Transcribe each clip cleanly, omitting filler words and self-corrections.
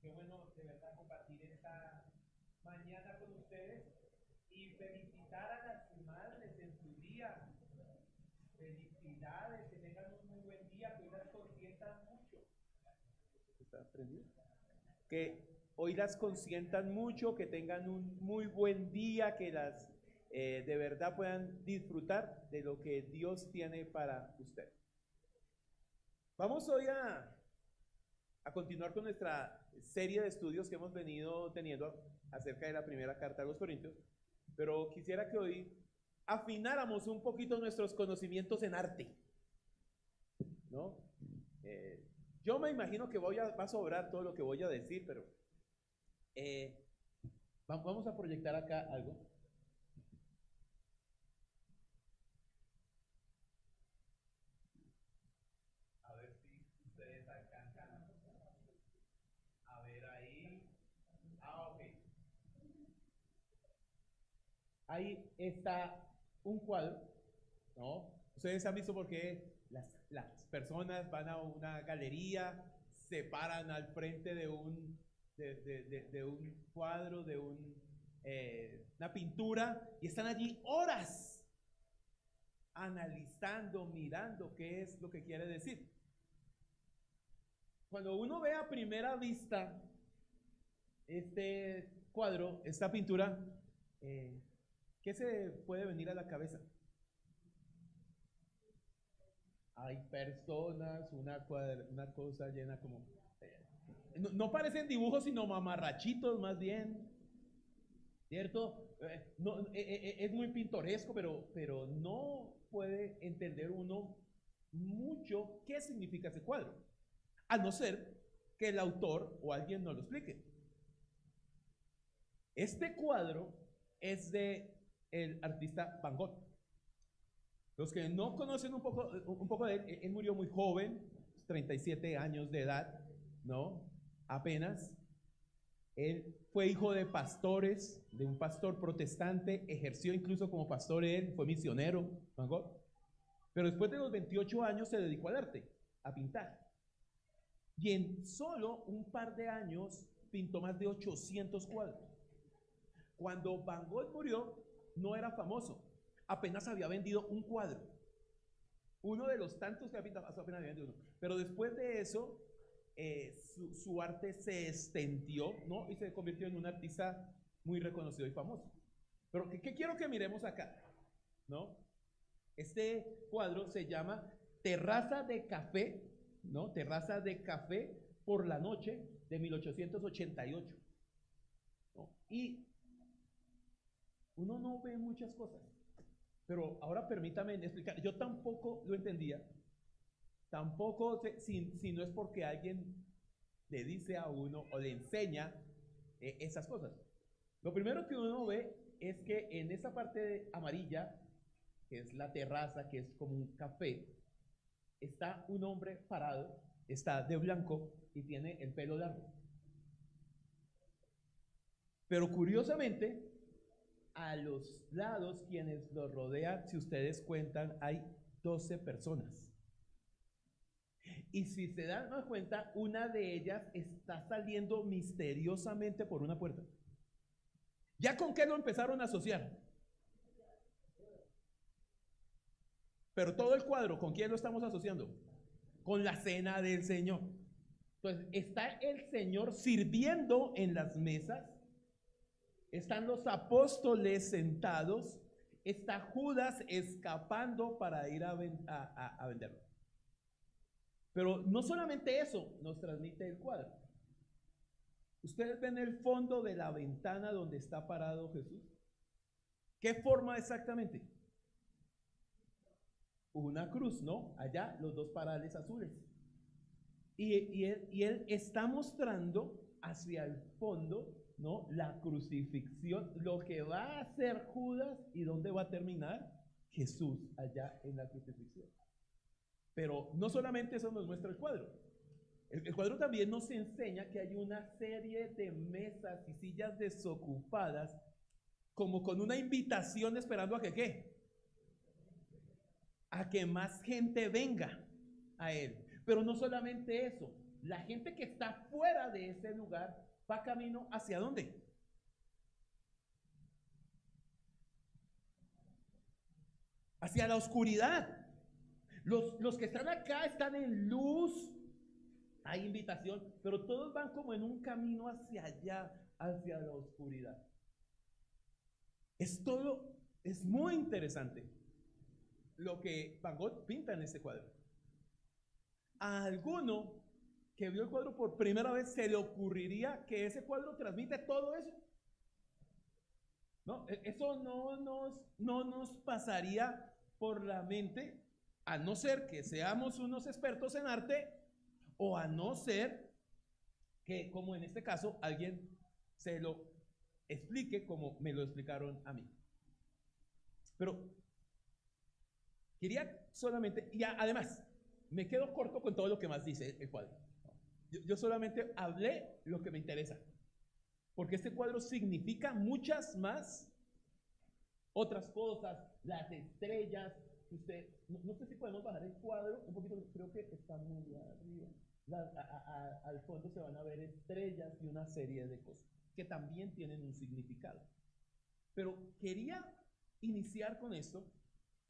Qué bueno de verdad compartir esta mañana con ustedes y felicitar a las madres en su día. Felicidades, que tengan un muy buen día, que hoy las consientan mucho. ¿Está prendido? Que hoy las consientan mucho, que tengan un muy buen día, que las de verdad puedan disfrutar de lo que Dios tiene para usted. Vamos hoy a continuar con nuestra serie de estudios que hemos venido teniendo acerca de la primera carta a los Corintios, pero quisiera que hoy afináramos un poquito nuestros conocimientos en arte, ¿no? Yo me imagino que va a sobrar todo lo que voy a decir, pero vamos a proyectar acá algo. A ver si ustedes alcanzan a ver ahí. Ah, ok. Ahí está un cuadro, ¿no? Ustedes han visto por qué las personas van a una galería, se paran al frente de de un cuadro, una pintura, y están allí horas analizando, mirando qué es lo que quiere decir. Cuando uno ve a primera vista este cuadro, esta pintura, ¿qué se puede venir a la cabeza? Hay personas, una cosa llena como... no parecen dibujos, sino mamarrachitos más bien, ¿cierto? No, es muy pintoresco, pero no puede entender uno mucho qué significa ese cuadro, a no ser que el autor o alguien nos lo explique. Este cuadro es de el artista Van Gogh. Los que no conocen un poco de él, él murió muy joven, 37 años de edad, ¿no? Apenas. Él fue hijo de pastores, de un pastor protestante, ejerció incluso como pastor él, fue misionero, Van Gogh. Pero después de los 28 años se dedicó al arte, a pintar. Y en solo un par de años pintó más de 800 cuadros. Cuando Van Gogh murió, no era famoso, apenas había vendido un cuadro. Uno de los tantos que había pintado, apenas había vendido uno. Pero después de eso, su arte se extendió, ¿no? Y se convirtió en un artista muy reconocido y famoso. Pero ¿qué quiero que miremos acá? ¿No? Este cuadro se llama Terraza de Café, ¿no? Terraza de Café por la noche de 1888. ¿No? Y uno no ve muchas cosas, pero ahora permítame explicar. Yo tampoco lo entendía, tampoco sé, si no es porque alguien le dice a uno o le enseña esas cosas. Lo primero que uno ve es que en esa parte amarilla, que es la terraza, que es como un café, está un hombre parado, está de blanco y tiene el pelo largo. Pero curiosamente, a los lados, quienes lo rodean, si ustedes cuentan, hay 12 personas. Y si se dan cuenta, una de ellas está saliendo misteriosamente por una puerta. ¿Ya con qué lo empezaron a asociar? Pero todo el cuadro, ¿con quién lo estamos asociando? Con la cena del Señor. Entonces, está el Señor sirviendo en las mesas, están los apóstoles sentados, está Judas escapando para ir a venderlo. Pero no solamente eso nos transmite el cuadro. Ustedes ven el fondo de la ventana donde está parado Jesús. ¿Qué forma exactamente? Una cruz, ¿no? Allá los dos parales azules. Y él está mostrando hacia el fondo, ¿no? La crucifixión, lo que va a hacer Judas y dónde va a terminar Jesús allá en la crucifixión. Pero no solamente eso nos muestra el cuadro. El cuadro también nos enseña que hay una serie de mesas y sillas desocupadas, como con una invitación esperando a que ¿qué? A que más gente venga a él. Pero no solamente eso, la gente que está fuera de ese lugar va camino hacia dónde? Hacia la oscuridad. Los que están acá están en luz, hay invitación, pero todos van como en un camino hacia allá, hacia la oscuridad. Es muy interesante lo que Van Gogh pinta en este cuadro. A alguno que vio el cuadro por primera vez se le ocurriría que ese cuadro transmite todo eso. No, eso no nos pasaría por la mente, a no ser que seamos unos expertos en arte, o a no ser que, como en este caso, alguien se lo explique como me lo explicaron a mí. Pero quería solamente, y además, me quedo corto con todo lo que más dice el cuadro. Yo solamente hablé lo que me interesa, porque este cuadro significa muchas más otras cosas, las estrellas. Usted, no sé si podemos bajar el cuadro un poquito, creo que está muy arriba. Al fondo se van a ver estrellas y una serie de cosas que también tienen un significado. Pero quería iniciar con esto,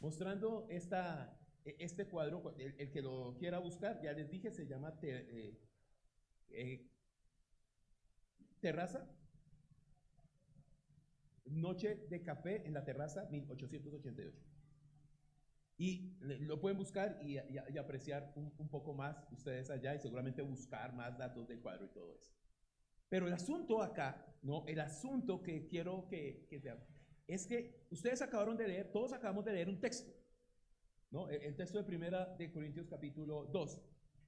mostrando este cuadro. El que lo quiera buscar, ya les dije, se llama Terraza, Noche de Café en la Terraza, 1888. Y lo pueden buscar y apreciar un poco más ustedes allá, y seguramente buscar más datos del cuadro y todo eso. Pero el asunto acá, ¿no? El asunto que quiero que vean es que ustedes acabaron de leer, todos acabamos de leer un texto, ¿no? El texto de Primera de Corintios capítulo 2.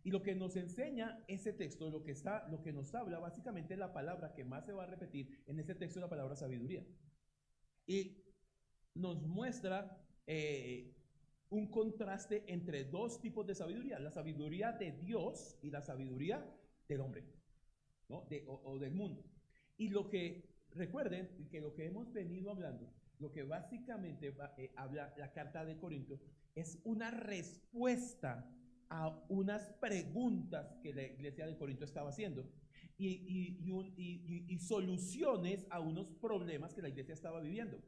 Y lo que nos enseña ese texto, lo que nos habla, básicamente la palabra que más se va a repetir en ese texto es la palabra sabiduría. Y nos muestra un contraste entre dos tipos de sabiduría: la sabiduría de Dios y la sabiduría del hombre, ¿no? O del mundo. Y recuerden que lo que hemos venido hablando, lo que básicamente habla la carta de Corintios, es una respuesta a unas preguntas que la iglesia de Corinto estaba haciendo y soluciones a unos problemas que la iglesia estaba viviendo.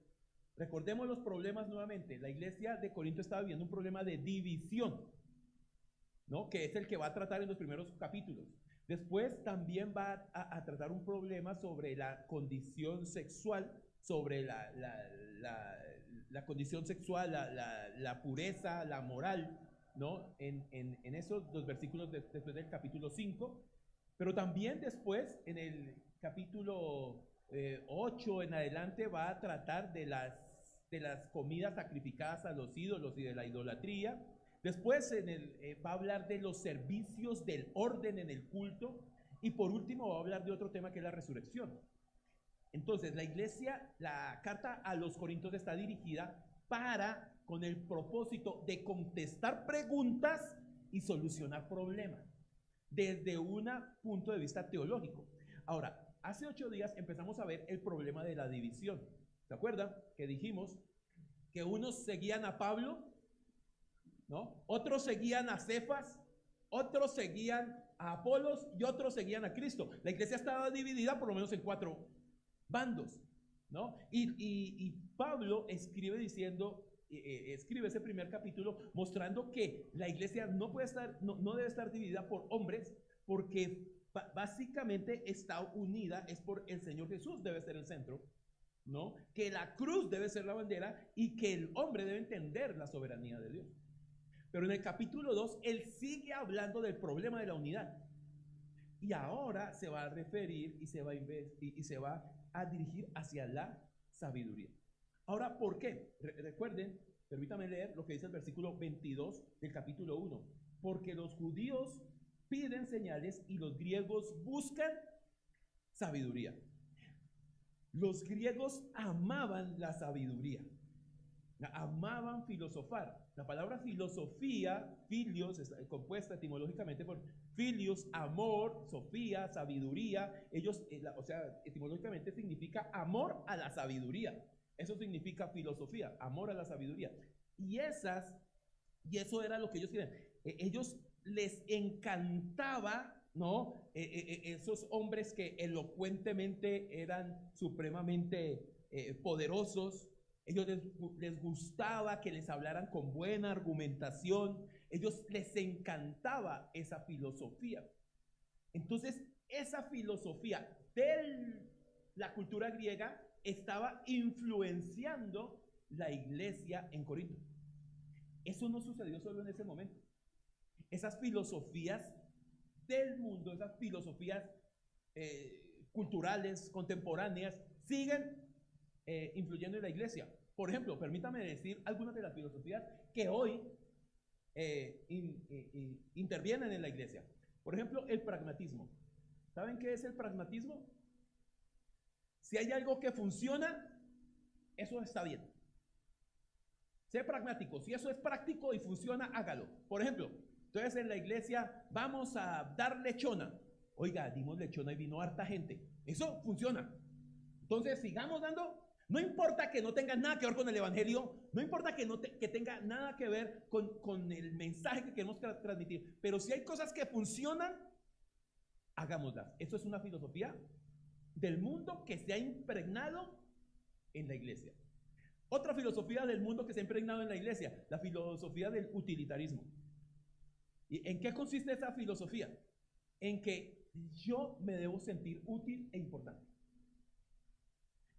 Recordemos los problemas nuevamente. La iglesia de Corinto estaba viviendo un problema de división, ¿no? Que es el que va a tratar en los primeros capítulos. Después también va a tratar un problema sobre la condición sexual, sobre la condición sexual, la pureza, la moral, ¿no? En esos dos versículos después del capítulo 5. Pero también después, en el capítulo 8 en adelante, va a tratar de las comidas sacrificadas a los ídolos y de la idolatría. Después va a hablar de los servicios del orden en el culto. Y por último va a hablar de otro tema, que es la resurrección. Entonces la carta a los Corintios está dirigida con el propósito de contestar preguntas y solucionar problemas desde un punto de vista teológico. Ahora, hace 8 días empezamos a ver el problema de la división. ¿Se acuerdan? Que dijimos que unos seguían a Pablo, ¿no? Otros seguían a Cefas, otros seguían a Apolos y otros seguían a Cristo. La iglesia estaba dividida por lo menos en 4 bandos, ¿no? Y Pablo escribe escribe ese primer capítulo mostrando que la iglesia no debe estar dividida por hombres, porque básicamente está unida es por el Señor Jesús, debe ser el centro, ¿no? Que la cruz debe ser la bandera y que el hombre debe entender la soberanía de Dios. Pero en el capítulo 2 él sigue hablando del problema de la unidad, y ahora se va a referir y se va a dirigir hacia la sabiduría. Ahora, ¿por qué? Recuerden, permítame leer lo que dice el versículo 22 del capítulo 1. Porque los judíos piden señales y los griegos buscan sabiduría. Los griegos amaban la sabiduría, amaban filosofar. La palabra filosofía, filios, es compuesta etimológicamente por filios, amor, sofía, sabiduría. Etimológicamente significa amor a la sabiduría. Eso significa filosofía, amor a la sabiduría. Y eso era lo que ellos querían. Ellos les encantaba ¿no? Esos hombres que elocuentemente eran supremamente poderosos. Ellos les gustaba que les hablaran con buena argumentación. Ellos les encantaba esa filosofía. Entonces, esa filosofía de la cultura griega estaba influenciando la iglesia en Corinto. Eso no sucedió solo en ese momento. Esas filosofías del mundo, esas filosofías culturales, contemporáneas, siguen influyendo en la iglesia. Por ejemplo, permítame decir algunas de las filosofías que hoy intervienen en la iglesia. Por ejemplo, el pragmatismo. ¿Saben qué es el pragmatismo? Si hay algo que funciona, eso está bien. Sé pragmático. Si eso es práctico y funciona, hágalo. Por ejemplo, entonces en la iglesia vamos a dar lechona. Oiga, dimos lechona y vino harta gente. Eso funciona. Entonces sigamos dando. No importa que no tenga nada que ver con el evangelio, no importa que tenga nada que ver con el mensaje que queremos transmitir, pero si hay cosas que funcionan, hagámoslas. Eso es una filosofía del mundo que se ha impregnado en la iglesia. Otra filosofía del mundo que se ha impregnado en la iglesia, la filosofía del utilitarismo. ¿Y en qué consiste esa filosofía? En que yo me debo sentir útil e importante.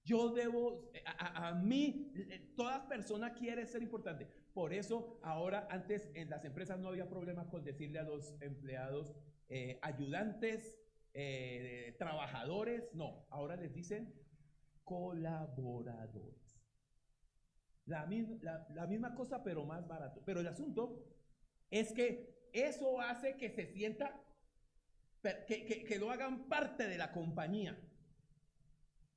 Yo debo, a mí, toda persona quiere ser importante. Por eso ahora, antes en las empresas no había problema con decirle a los empleados ayudantes, trabajadores. No, ahora les dicen colaboradores. La misma cosa, pero más barato. Pero el asunto es que eso hace que se sienta, que lo hagan parte de la compañía.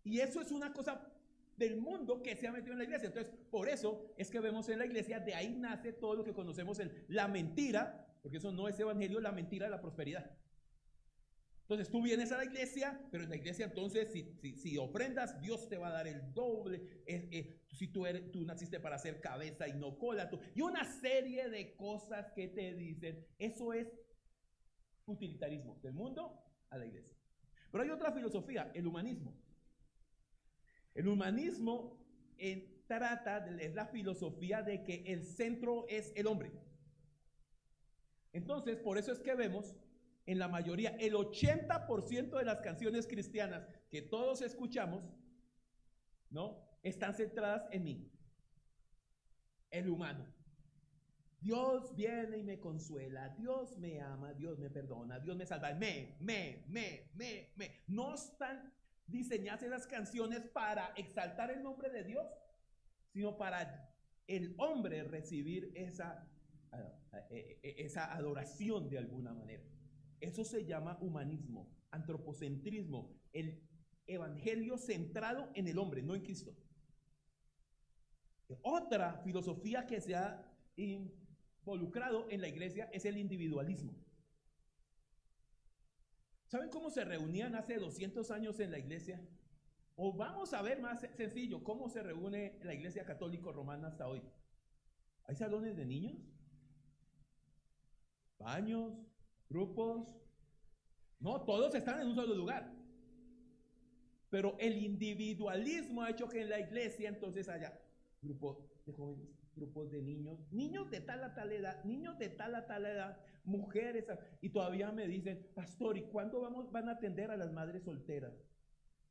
Y eso es una cosa del mundo que se ha metido en la iglesia. Entonces, por eso es que vemos en la iglesia, de ahí nace todo lo que conocemos la mentira, porque eso no es evangelio, la mentira de la prosperidad. Entonces tú vienes a la iglesia, pero en la iglesia entonces si ofrendas, Dios te va a dar el doble. Si tú naciste para ser cabeza y no cola, y una serie de cosas que te dicen. Eso es utilitarismo del mundo a la iglesia. Pero hay otra filosofía, el humanismo. El humanismo es la filosofía de que el centro es el hombre. Entonces, por eso es que vemos en la mayoría, el 80% de las canciones cristianas que todos escuchamos, ¿no?, están centradas en mí, el humano. Dios viene y me consuela, Dios me ama, Dios me perdona, Dios me salva. No están diseñadas esas canciones para exaltar el nombre de Dios, sino para el hombre recibir esa adoración de alguna manera. Eso se llama humanismo, antropocentrismo, el evangelio centrado en el hombre, no en Cristo. Otra filosofía que se ha involucrado en la iglesia es el individualismo. ¿Saben cómo se reunían hace 200 años en la iglesia? O vamos a ver más sencillo, ¿cómo se reúne la iglesia católica romana hasta hoy? ¿Hay salones de niños? ¿Baños? ¿Grupos? No, todos están en un solo lugar. Pero el individualismo ha hecho que en la iglesia entonces haya grupos de jóvenes, grupos de niños, niños de tal a tal edad, niños de tal a tal edad, mujeres, y todavía me dicen, pastor, ¿y cuándo van a atender a las madres solteras?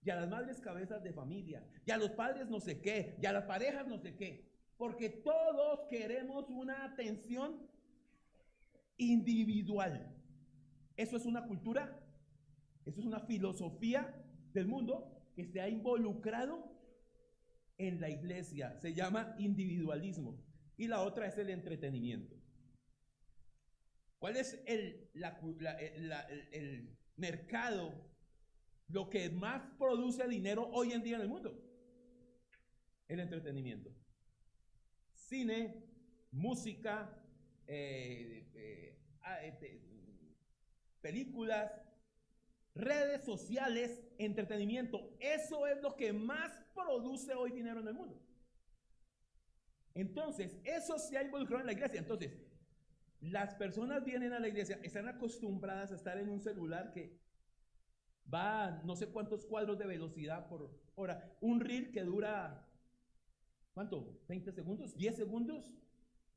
Y a las madres cabezas de familia, y a los padres no sé qué, y a las parejas no sé qué, porque todos queremos una atención individual. Eso es una cultura, eso es una filosofía del mundo que se ha involucrado en la iglesia. Se llama individualismo. Y la otra es el entretenimiento. ¿Cuál es el mercado, lo que más produce dinero hoy en día en el mundo? El entretenimiento. Cine, música, películas, redes sociales, entretenimiento. Eso es lo que más produce hoy dinero en el mundo. Entonces, eso se ha involucrado en la iglesia. Entonces, Las personas vienen a la iglesia, están acostumbradas a estar en un celular que va a no sé cuántos cuadros de velocidad por hora. Un reel que dura, ¿cuánto? ¿20 segundos? ¿10 segundos?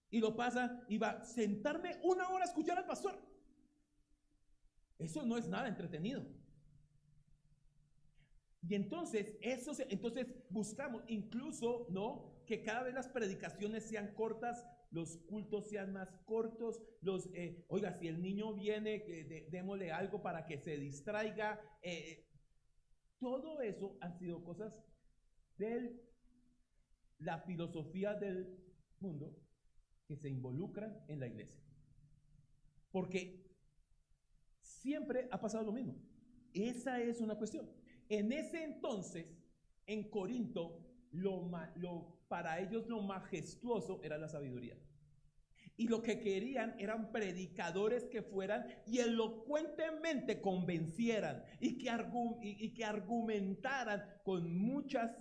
Y lo pasa y va a sentarme una hora a escuchar al pastor. Eso no es nada entretenido. Y entonces, entonces buscamos incluso, ¿no? Que cada vez las predicaciones sean cortas, los cultos sean más cortos, oiga, si el niño viene, démosle algo para que se distraiga. Todo eso han sido cosas de la filosofía del mundo que se involucran en la iglesia. Porque siempre ha pasado lo mismo. Esa es una cuestión. En ese entonces, en Corinto, para ellos lo majestuoso era la sabiduría. Y lo que querían eran predicadores que fueran y elocuentemente convencieran y que argumentaran con muchas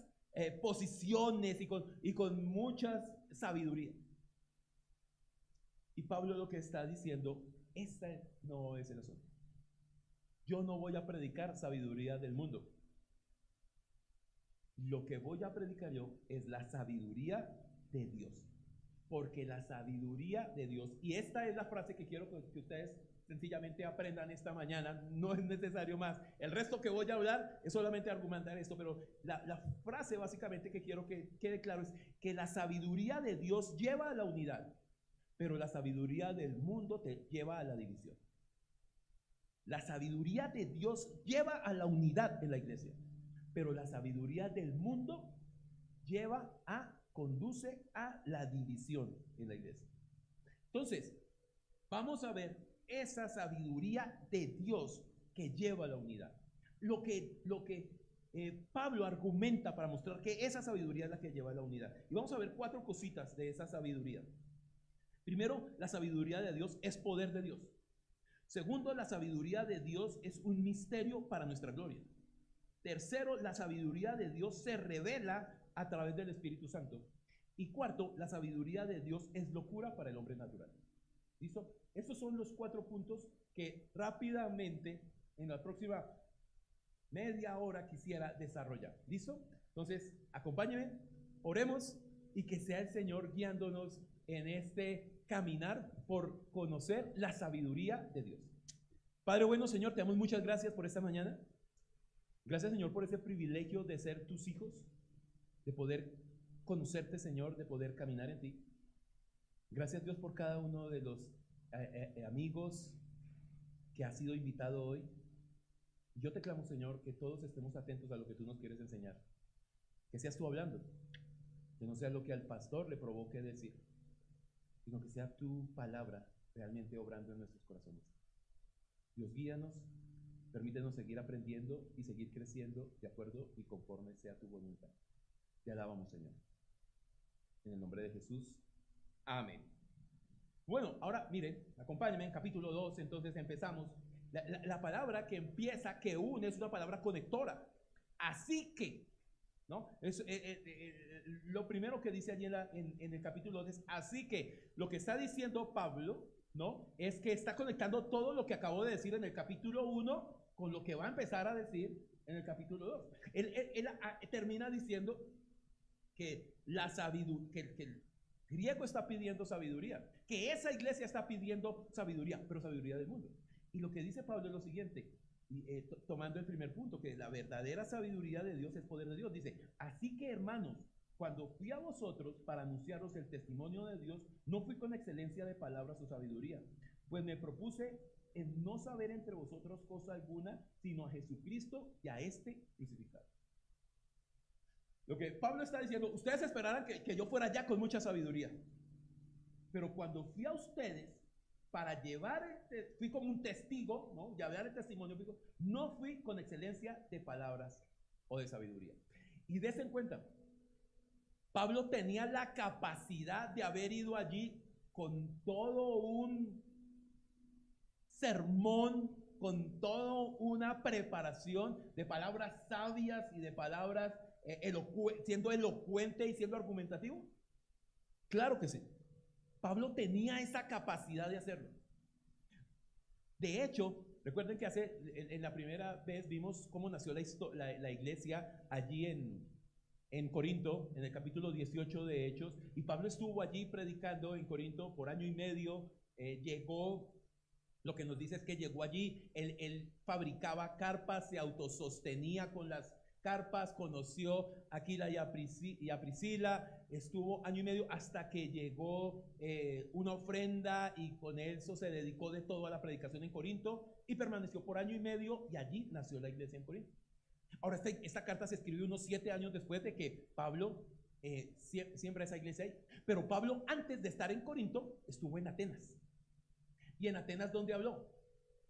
posiciones y con muchas sabiduría. Y Pablo lo que está diciendo, esta no es el asunto. Yo no voy a predicar sabiduría del mundo. Lo que voy a predicar yo es la sabiduría de Dios. Porque la sabiduría de Dios, y esta es la frase que quiero que ustedes sencillamente aprendan esta mañana, no es necesario más. El resto que voy a hablar es solamente argumentar esto, pero la frase básicamente que quiero que quede claro es que la sabiduría de Dios lleva a la unidad, pero la sabiduría del mundo te lleva a la división. La sabiduría de Dios lleva a la unidad en la iglesia, pero la sabiduría del mundo conduce a la división en la iglesia. Entonces, vamos a ver esa sabiduría de Dios que lleva a la unidad. Lo que Pablo argumenta para mostrar que esa sabiduría es la que lleva a la unidad. Y vamos a ver 4 cositas de esa sabiduría. Primero, la sabiduría de Dios es poder de Dios. Segundo, la sabiduría de Dios es un misterio para nuestra gloria. Tercero, la sabiduría de Dios se revela a través del Espíritu Santo. Y cuarto, la sabiduría de Dios es locura para el hombre natural. ¿Listo? Esos son los 4 puntos que rápidamente en la próxima media hora quisiera desarrollar. ¿Listo? Entonces, acompáñenme, oremos y que sea el Señor guiándonos en este caminar por conocer la sabiduría de Dios. Padre bueno, Señor, te damos muchas gracias por esta mañana. Gracias, Señor, por ese privilegio de ser tus hijos, de poder conocerte, Señor, de poder caminar en ti. Gracias, Dios, por cada uno de los amigos que ha sido invitado hoy. Yo te clamo, Señor, que todos estemos atentos a lo que tú nos quieres enseñar. Que seas tú hablando, que no sea lo que al pastor le provoque decir, sino que sea tu palabra realmente obrando en nuestros corazones. Dios, guíanos, permítenos seguir aprendiendo y seguir creciendo de acuerdo y conforme sea tu voluntad. Te alabamos, Señor. En el nombre de Jesús. Amén. Bueno, ahora miren, acompáñenme en capítulo 2, entonces empezamos. La palabra que empieza, que une, es una palabra conectora. Así que, ¿no? Lo primero que dice allí en el capítulo 2 es, así que, lo que está diciendo Pablo, ¿no? Es que está conectando todo lo que acabó de decir en el capítulo 1 con lo que va a empezar a decir en el capítulo 2. Él termina diciendo que que el griego está pidiendo sabiduría, que esa iglesia está pidiendo sabiduría, pero sabiduría del mundo. Y lo que dice Pablo es lo siguiente, tomando el primer punto, que la verdadera sabiduría de Dios es poder de Dios. Dice, así que hermanos, cuando fui a vosotros para anunciaros el testimonio de Dios, no fui con excelencia de palabras o sabiduría, pues me propuse en no saber entre vosotros cosa alguna, sino a Jesucristo y a este crucificado. Lo que Pablo está diciendo, ustedes esperaran que yo fuera ya con mucha sabiduría, pero cuando fui a ustedes para fui como un testigo, ¿no? Llevar el testimonio, no fui con excelencia de palabras o de sabiduría. Y dense en cuenta, Pablo tenía la capacidad de haber ido allí con todo un sermón, con toda una preparación de palabras sabias y de palabras siendo elocuente y siendo argumentativo. Claro que sí. Pablo tenía esa capacidad de hacerlo. De hecho, recuerden que en la primera vez vimos cómo nació la iglesia allí en Corinto, en el capítulo 18 de Hechos, y Pablo estuvo allí predicando en Corinto por año y medio. Llegó, lo que nos dice es que llegó allí, él fabricaba carpas, se autosostenía con las carpas, conoció a Aquila y a Priscila, estuvo año y medio hasta que llegó una ofrenda, y con eso se dedicó de todo a la predicación en Corinto y permaneció por año y medio, y allí nació la iglesia en Corinto. Ahora, esta carta se escribió unos 7 años después de que Pablo siembra esa iglesia ahí. Pero Pablo, antes de estar en Corinto, estuvo en Atenas. ¿Y en Atenas dónde habló?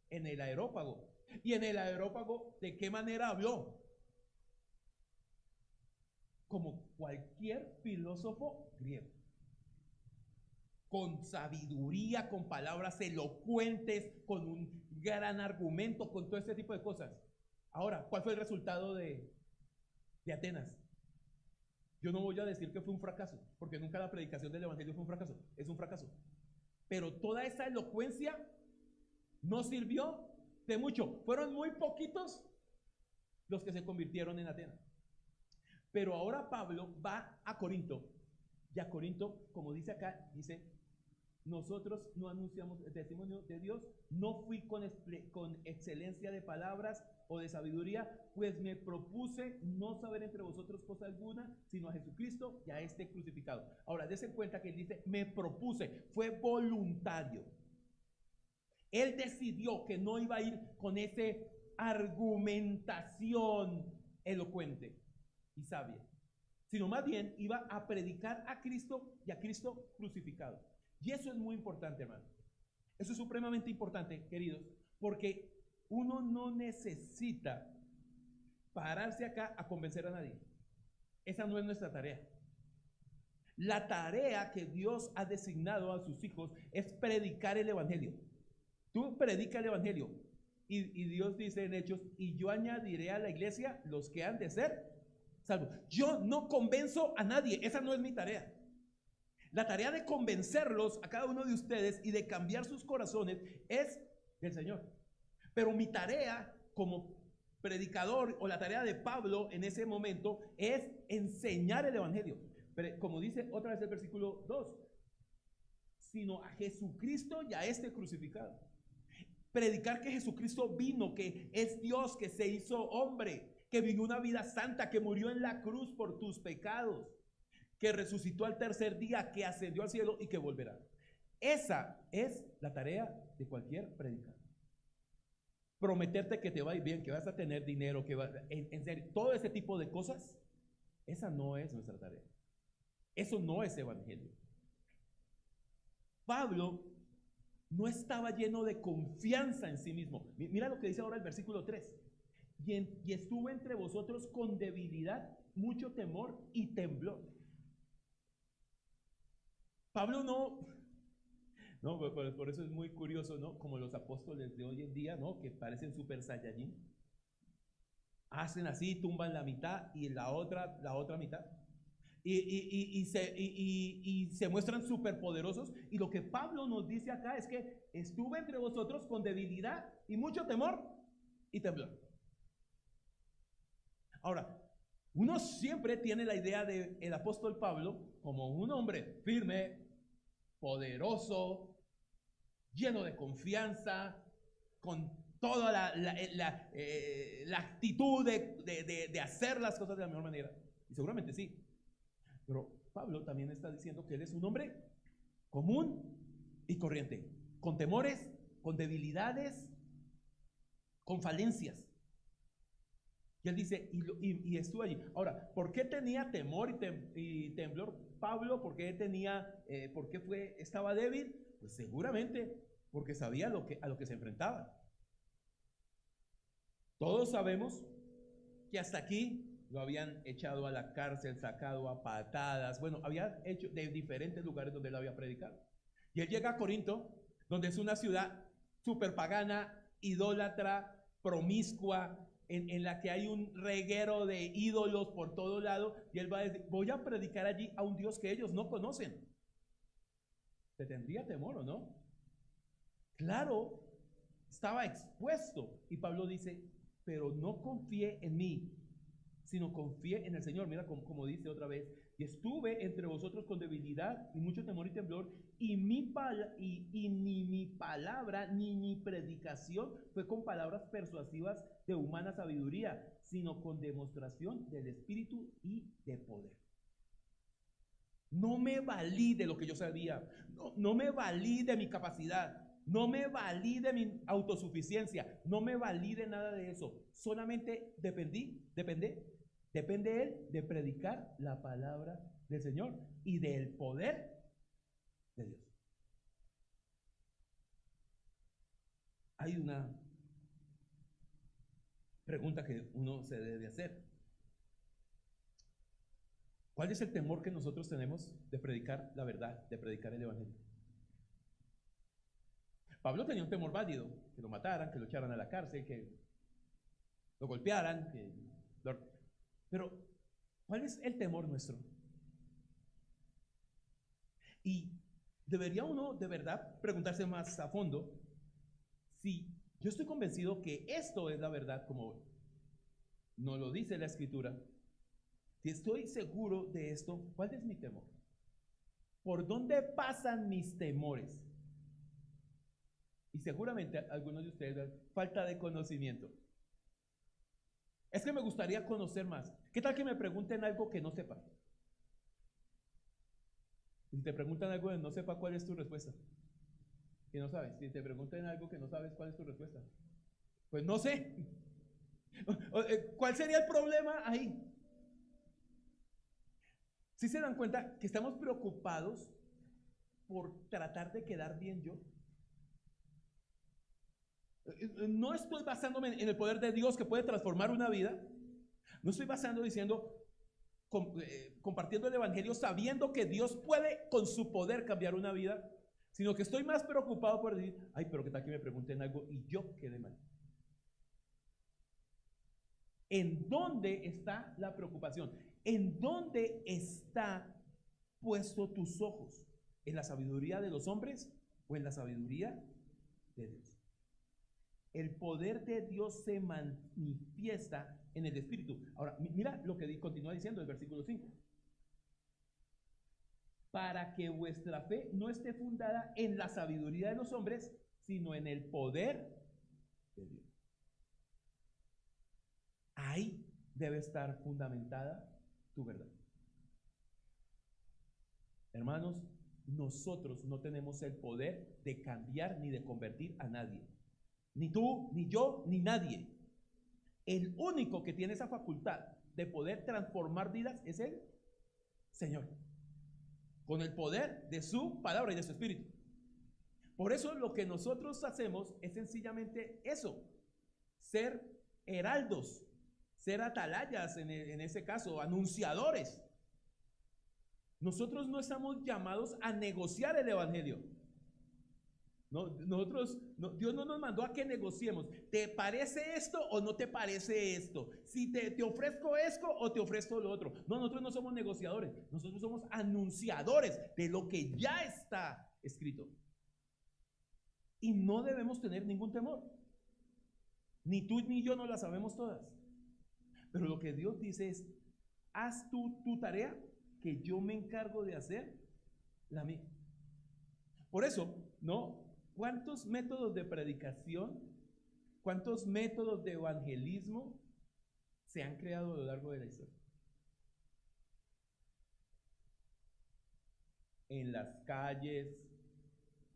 En el Areópago. ¿Y en el Areópago de qué manera habló? Como cualquier filósofo griego, con sabiduría, con palabras elocuentes, con un gran argumento, con todo ese tipo de cosas. Ahora, ¿cuál fue el resultado de Atenas? Yo no voy a decir que fue un fracaso, porque nunca la predicación del evangelio fue un fracaso, es un fracaso. Pero toda esa elocuencia no sirvió de mucho. Fueron muy poquitos los que se convirtieron en Atenas. Pero ahora Pablo va a Corinto, y a Corinto, como dice acá, dice: nosotros no anunciamos el testimonio de Dios, no fui con excelencia de palabras o de sabiduría, pues me propuse no saber entre vosotros cosa alguna, sino a Jesucristo y a este crucificado. Ahora, dense cuenta que él dice: me propuse, fue voluntario. Él decidió que no iba a ir con esa argumentación elocuente y sabia, sino más bien iba a predicar a Cristo y a Cristo crucificado. Y eso es muy importante, hermano. Eso es supremamente importante, queridos, porque uno no necesita pararse acá a convencer a nadie. Esa no es nuestra tarea. La tarea que Dios ha designado a sus hijos es predicar el evangelio. Tú predica el evangelio, y Dios dice en Hechos: y yo añadiré a la iglesia los que han de ser salvos. Yo no convenzo a nadie, esa no es mi tarea. La tarea de convencerlos a cada uno de ustedes y de cambiar sus corazones es del Señor. Pero mi tarea como predicador, o la tarea de Pablo en ese momento, es enseñar el evangelio. Pero, como dice otra vez el versículo 2, sino a Jesucristo y a este crucificado. Predicar que Jesucristo vino, que es Dios, que se hizo hombre, que vivió una vida santa, que murió en la cruz por tus pecados, que resucitó al tercer día, que ascendió al cielo y que volverá. Esa es la tarea de cualquier predicador. Prometerte que te va a ir bien, que vas a tener dinero, en serio, todo ese tipo de cosas, esa no es nuestra tarea. Eso no es evangelio. Pablo no estaba lleno de confianza en sí mismo. Mira lo que dice ahora el versículo 3. Y estuvo entre vosotros con debilidad, mucho temor y temblor. Pablo no, por eso es muy curioso, ¿no? Como los apóstoles de hoy en día, ¿no? Que parecen super saiyajin. Hacen así, tumban la mitad y la otra mitad. Y se muestran súper poderosos. Y lo que Pablo nos dice acá es que estuve entre vosotros con debilidad y mucho temor y temblor. Ahora, uno siempre tiene la idea del apóstol Pablo como un hombre firme, poderoso, lleno de confianza, con toda la actitud de hacer las cosas de la mejor manera. Y seguramente sí. Pero Pablo también está diciendo que él es un hombre común y corriente, con temores, con debilidades, con falencias. Y él dice, y estuvo allí. Ahora, ¿por qué tenía temor y temblor Pablo? ¿Por qué estaba débil? Pues seguramente porque sabía a lo que se enfrentaba. Todos sabemos que hasta aquí lo habían echado a la cárcel, sacado a patadas. Bueno, había hecho de diferentes lugares donde él había predicado. Y él llega a Corinto, donde es una ciudad súper pagana, idólatra, promiscua, en la que hay un reguero de ídolos por todo lado, y él va a decir: voy a predicar allí a un Dios que ellos no conocen. ¿Te tendría temor o no? Claro, estaba expuesto. Y Pablo dice, pero no confié en mí, sino confié en el Señor. Mira como dice otra vez, y estuve entre vosotros con debilidad y mucho temor y temblor, y ni mi palabra ni mi predicación fue con palabras persuasivas de humana sabiduría, sino con demostración del Espíritu y de poder. No me valí de lo que yo sabía, no me valí de mi capacidad, no me valí de mi autosuficiencia, no me valí de nada de eso. Solamente depende Él de predicar la palabra del Señor y del poder de Dios. Hay una pregunta que uno se debe hacer. ¿Cuál es el temor que nosotros tenemos de predicar la verdad, de predicar el Evangelio? Pablo tenía un temor válido, que lo mataran, que lo echaran a la cárcel, que lo golpearan, pero ¿cuál es el temor nuestro? Y debería uno de verdad preguntarse más a fondo si yo estoy convencido que esto es la verdad, como nos lo dice la Escritura. Si estoy seguro de esto, ¿cuál es mi temor? ¿Por dónde pasan mis temores? Y seguramente algunos de ustedes, falta de conocimiento. Es que me gustaría conocer más. ¿Qué tal que me pregunten algo que no sepa? Si te preguntan algo que no sepa, ¿cuál es tu respuesta? Que no sabes. Si te preguntan algo que no sabes, ¿cuál es tu respuesta? Pues no sé. ¿Cuál sería el problema ahí? ¿Sí se dan cuenta que estamos preocupados por tratar de quedar bien yo? No estoy basándome en el poder de Dios que puede transformar una vida. No estoy basando diciendo, compartiendo el Evangelio sabiendo que Dios puede con su poder cambiar una vida, sino que estoy más preocupado por decir, ay, pero qué tal que me pregunten algo y yo quede mal. ¿En dónde está la preocupación? ¿En dónde está puesto tus ojos? ¿En la sabiduría de los hombres o en la sabiduría de Dios? El poder de Dios se manifiesta en el Espíritu. Ahora, mira lo que continúa diciendo el versículo 5. Para que vuestra fe no esté fundada en la sabiduría de los hombres, sino en el poder de Dios. Ahí debe estar fundamentada tu verdad. Hermanos, nosotros no tenemos el poder de cambiar ni de convertir a nadie. Ni tú, ni yo, ni nadie. El único que tiene esa facultad de poder transformar vidas es el Señor, con el poder de su palabra y de su Espíritu. Por eso lo que nosotros hacemos es sencillamente eso: ser heraldos, ser atalayas, en ese caso, anunciadores. Nosotros no estamos llamados a negociar el Evangelio. No, Dios no nos mandó a que negociemos. ¿Te parece esto o no te parece esto? Si te ofrezco esto o te ofrezco lo otro. No, nosotros no somos negociadores. Nosotros somos anunciadores de lo que ya está escrito. Y no debemos tener ningún temor. Ni tú ni yo no la sabemos todas. Pero lo que Dios dice es: haz tú tu tarea, que yo me encargo de hacer la mía. Por eso, ¿no? ¿Cuántos métodos de predicación, cuántos métodos de evangelismo se han creado a lo largo de la historia? En las calles,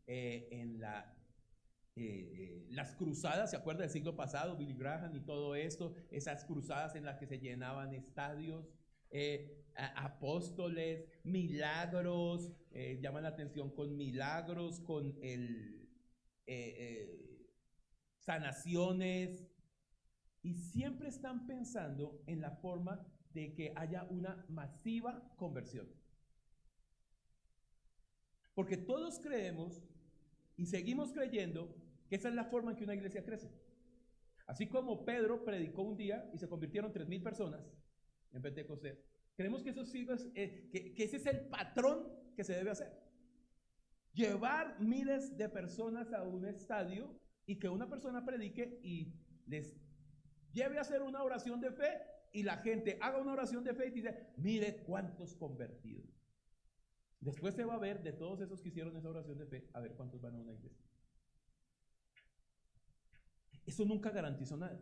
en las cruzadas, ¿se acuerda del siglo pasado? Billy Graham y todo esto, esas cruzadas en las que se llenaban estadios, apóstoles, milagros, llaman la atención con milagros, con sanaciones, y siempre están pensando en la forma de que haya una masiva conversión. Porque todos creemos y seguimos creyendo que esa es la forma en que una iglesia crece. Así como Pedro predicó un día y se convirtieron 3,000 personas en Pentecostés, creemos que eso sí que ese es el patrón que se debe hacer. Llevar miles de personas a un estadio y que una persona predique y les lleve a hacer una oración de fe y la gente haga una oración de fe y dice, mire cuántos convertidos. Después se va a ver de todos esos que hicieron esa oración de fe, a ver cuántos van a una iglesia. Eso nunca garantizó nada.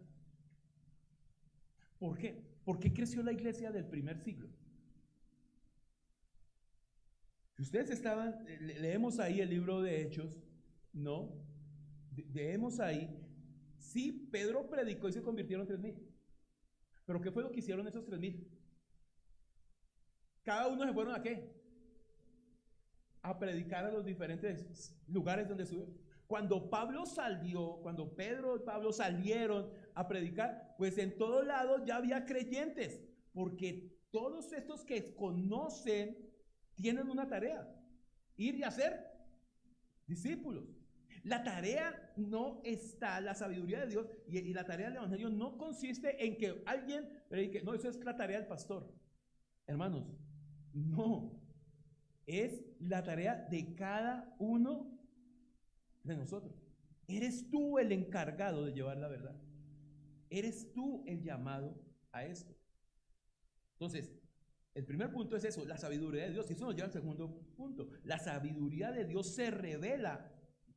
¿Por qué? ¿Por qué creció la iglesia del primer siglo? Si ustedes estaban, leemos ahí el libro de Hechos, ¿no? Leemos ahí, sí, Pedro predicó y se convirtieron 3,000. Pero ¿qué fue lo que hicieron esos 3,000? Cada uno se fueron ¿a qué? A predicar a los diferentes lugares donde subió. Cuando Pablo salió, cuando Pedro y Pablo salieron a predicar, pues en todo lado ya había creyentes, porque todos estos que conocen tienen una tarea, ir y hacer discípulos. La tarea no está, la sabiduría de Dios y la tarea del evangelio no consiste en que alguien predique, no, eso es la tarea del pastor. Hermanos, no, es la tarea de cada uno de nosotros. Eres tú el encargado de llevar la verdad. Eres tú el llamado a esto. Entonces, el primer punto es eso, la sabiduría de Dios. Y eso nos lleva al segundo punto. La sabiduría de Dios se revela.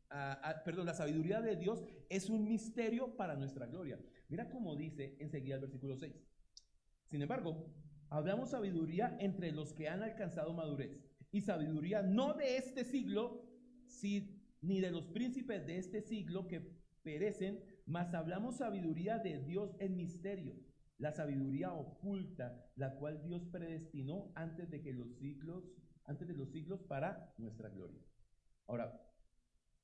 La sabiduría de Dios es un misterio para nuestra gloria. Mira cómo dice enseguida el versículo 6. Sin embargo, hablamos sabiduría entre los que han alcanzado madurez. Y sabiduría no de este siglo, ni de los príncipes de este siglo que perecen, mas hablamos sabiduría de Dios en misterio, la sabiduría oculta, la cual Dios predestinó antes de los siglos para nuestra gloria. Ahora,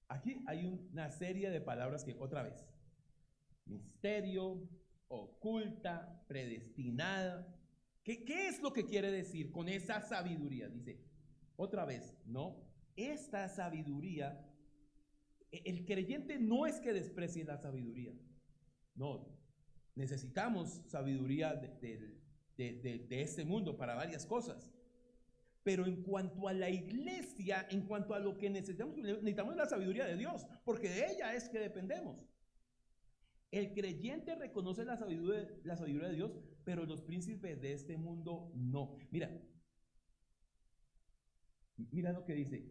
aquí hay una serie de palabras que otra vez, misterio, oculta, predestinada. ¿Qué es lo que quiere decir con esa sabiduría? Dice, otra vez, no, esta sabiduría, el creyente no es que desprecie la sabiduría, no, necesitamos sabiduría de este mundo para varias cosas, pero en cuanto a la iglesia, en cuanto a lo que necesitamos la sabiduría de Dios, porque de ella es que dependemos. El creyente reconoce la sabiduría de Dios, pero los príncipes de este mundo no. Mira lo que dice,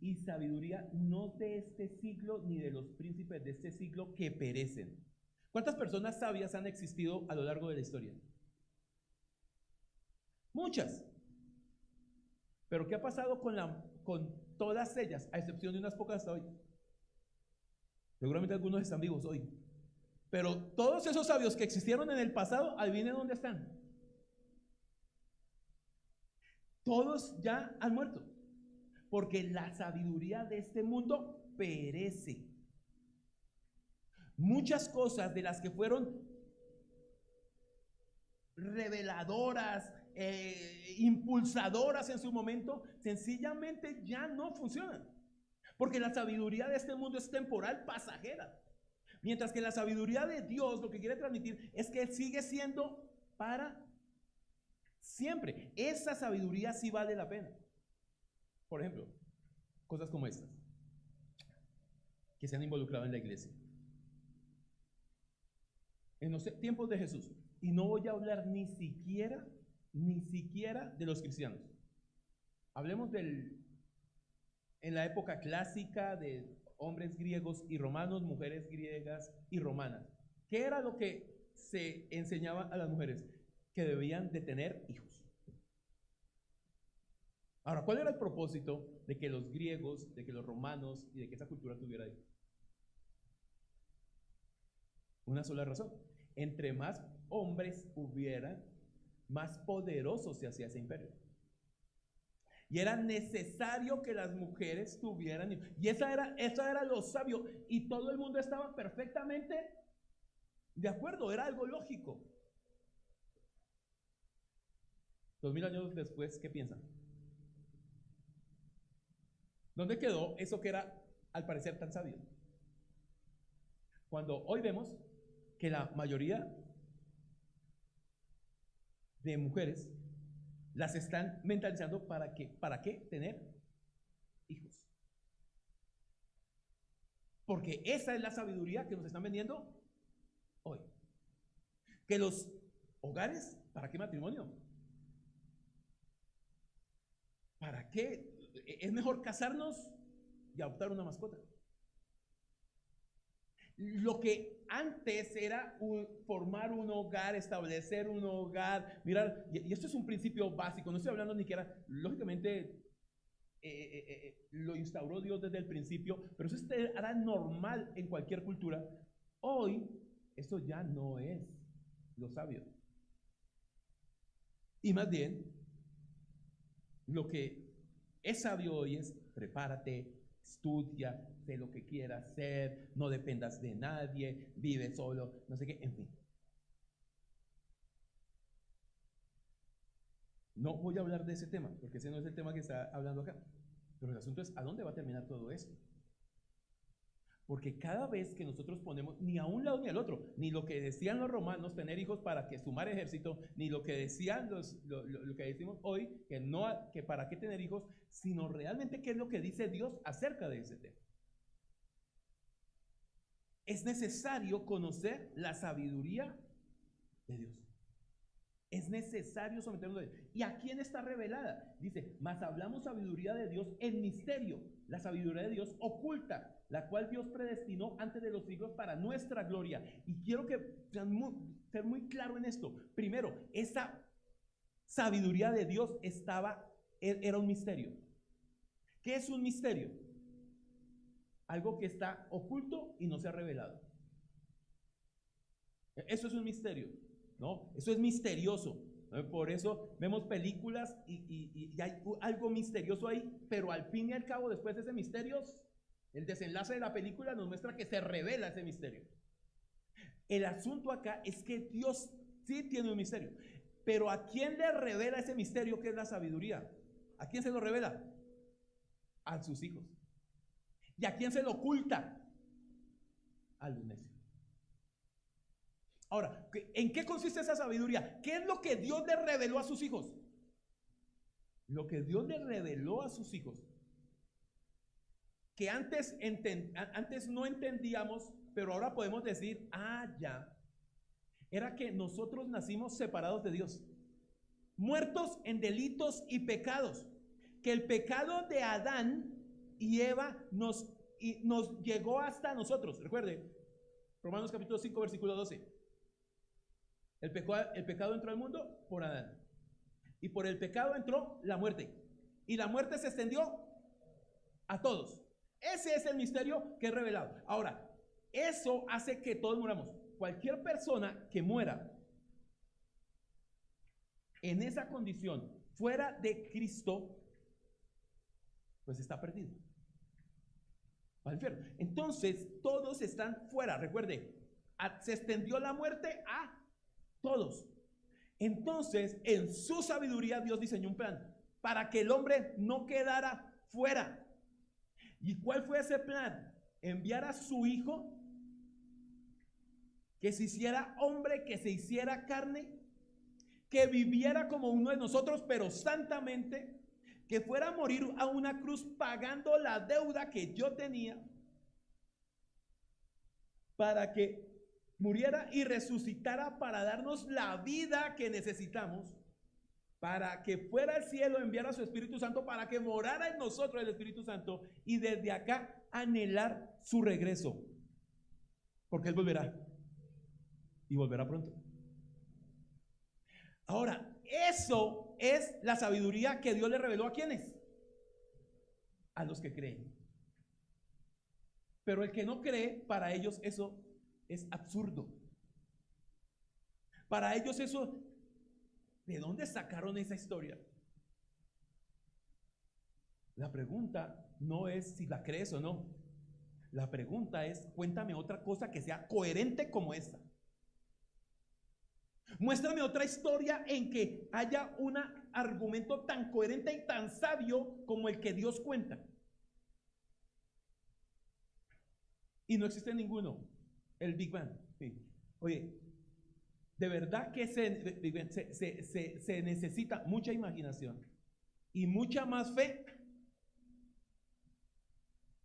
y sabiduría no de este siglo ni de los príncipes de este siglo que perecen. ¿Cuántas personas sabias han existido a lo largo de la historia? Muchas. Pero ¿qué ha pasado con todas ellas, a excepción de unas pocas hasta hoy? Seguramente algunos están vivos hoy. Pero todos esos sabios que existieron en el pasado, adivinen dónde están. Todos ya han muerto. Porque la sabiduría de este mundo perece. Muchas cosas de las que fueron reveladoras, impulsadoras en su momento, sencillamente ya no funcionan. Porque la sabiduría de este mundo es temporal, pasajera. Mientras que la sabiduría de Dios lo que quiere transmitir es que sigue siendo para siempre. Esa sabiduría sí vale la pena. Por ejemplo, cosas como estas que se han involucrado en la iglesia en los tiempos de Jesús, y no voy a hablar ni siquiera de los cristianos. Hablemos en la época clásica de hombres griegos y romanos, mujeres griegas y romanas. ¿Qué era lo que se enseñaba a las mujeres? Que debían de tener hijos. Ahora, ¿cuál era el propósito de que los griegos, de que los romanos y de que esa cultura tuviera hijos? Una sola razón. Entre más hombres hubiera, más poderoso se hacía ese imperio. Y era necesario que las mujeres tuvieran hijos. Y eso era lo sabio. Y todo el mundo estaba perfectamente de acuerdo. Era algo lógico. 2000 años después, ¿qué piensan? ¿Dónde quedó eso que era al parecer tan sabio? Cuando hoy vemos que la mayoría de mujeres las están mentalizando ¿para qué tener hijos? Porque esa es la sabiduría que nos están vendiendo hoy. Que los hogares, ¿para qué matrimonio? ¿Para qué? Es mejor casarnos y adoptar una mascota. Lo que antes era formar un hogar, establecer un hogar, mirar, y esto es un principio básico, no estoy hablando ni siquiera, lógicamente lo instauró Dios desde el principio, pero eso era normal en cualquier cultura. Hoy, eso ya no es lo sabio. Y más bien, lo que es sabio hoy es prepárate, estudia, sé lo que quieras hacer, no dependas de nadie, vive solo, no sé qué, en fin. No voy a hablar de ese tema, porque ese no es el tema que está hablando acá. Pero el asunto es, ¿a dónde va a terminar todo esto? Porque cada vez que nosotros ponemos ni a un lado ni al otro, ni lo que decían los romanos, tener hijos para que sumar ejército, ni lo que decían lo que decimos hoy, que para qué tener hijos, sino realmente qué es lo que dice Dios acerca de ese tema. Es necesario conocer la sabiduría de Dios. Es necesario someternos a Dios. ¿Y a quién está revelada? Dice, mas hablamos sabiduría de Dios en misterio, la sabiduría de Dios oculta, la cual Dios predestinó antes de los siglos para nuestra gloria. Y quiero que ser muy claro en esto. Primero, esa sabiduría de Dios era un misterio. ¿Qué es un misterio? Algo que está oculto y no se ha revelado. Eso es un misterio, ¿no? Eso es misterioso, ¿no? Por eso vemos películas y hay algo misterioso ahí, pero al fin y al cabo, después de ese misterio, el desenlace de la película nos muestra que se revela ese misterio. El asunto acá es que Dios sí tiene un misterio, pero ¿a quién le revela ese misterio que es la sabiduría? ¿A quién se lo revela? A sus hijos. ¿Y a quién se lo oculta? A los necios. Ahora, ¿en qué consiste esa sabiduría? ¿Qué es lo que Dios le reveló a sus hijos? Lo que Dios le reveló a sus hijos, que antes no entendíamos, pero ahora podemos decir, ya, era que nosotros nacimos separados de Dios, muertos en delitos y pecados, que el pecado de Adán y Eva nos llegó hasta nosotros. Recuerde, Romanos capítulo 5, versículo 12. El pecado entró al mundo por Adán. Y por el pecado entró la muerte. Y la muerte se extendió a todos. Ese es el misterio que es revelado. Ahora, eso hace que todos muramos. Cualquier persona que muera en esa condición, fuera de Cristo, pues está perdido. Al infierno. Entonces, todos están fuera. Recuerde, se extendió la muerte a todos. Entonces, en su sabiduría, Dios diseñó un plan para que el hombre no quedara fuera. ¿Y cuál fue ese plan? Enviar a su hijo, que se hiciera hombre, que se hiciera carne, que viviera como uno de nosotros, pero santamente, que fuera a morir a una cruz pagando la deuda que yo tenía, para que muriera y resucitara para darnos la vida que necesitamos, para que fuera al cielo, enviara a su Espíritu Santo para que morara en nosotros el Espíritu Santo y desde acá anhelar su regreso, porque Él volverá y volverá pronto. Ahora, eso es la sabiduría que Dios le reveló ¿a quiénes? A los que creen. Pero el que no cree, para ellos eso es absurdo. Para ellos eso, ¿de dónde sacaron esa historia? La pregunta no es si la crees o no. La pregunta es, cuéntame otra cosa que sea coherente como esta. Muéstrame otra historia en que haya un argumento tan coherente y tan sabio como el que Dios cuenta. Y no existe ninguno. El Big Bang. Sí. Oye, de verdad que se necesita mucha imaginación y mucha más fe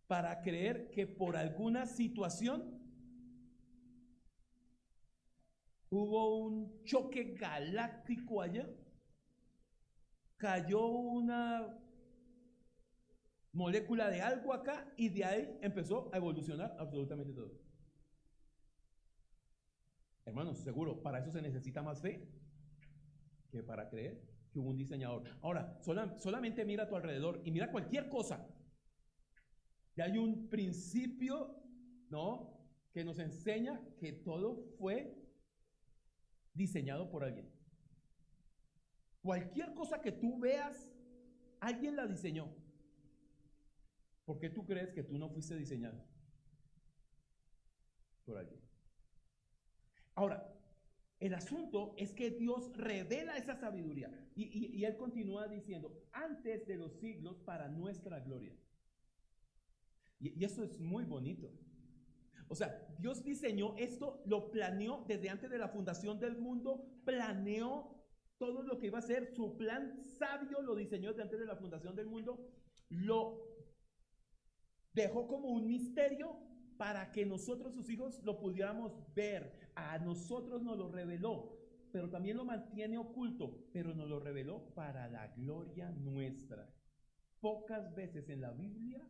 para creer que por alguna situación hubo un choque galáctico allá, cayó una molécula de algo acá y de ahí empezó a evolucionar absolutamente todo. Hermanos, seguro, para eso se necesita más fe que para creer que hubo un diseñador. Ahora, solamente mira a tu alrededor y mira cualquier cosa. Ya hay un principio, ¿no?, que nos enseña que todo fue diseñado por alguien. Cualquier cosa que tú veas, alguien la diseñó. ¿Por qué tú crees que tú no fuiste diseñado por alguien? Ahora, el asunto es que Dios revela esa sabiduría y Él continúa diciendo, antes de los siglos para nuestra gloria. Y eso es muy bonito. O sea, Dios diseñó esto, lo planeó desde antes de la fundación del mundo, planeó todo lo que iba a ser, su plan sabio lo diseñó desde antes de la fundación del mundo, lo dejó como un misterio para que nosotros, sus hijos, lo pudiéramos ver. A nosotros nos lo reveló, pero también lo mantiene oculto, pero nos lo reveló para la gloria nuestra. Pocas veces en la Biblia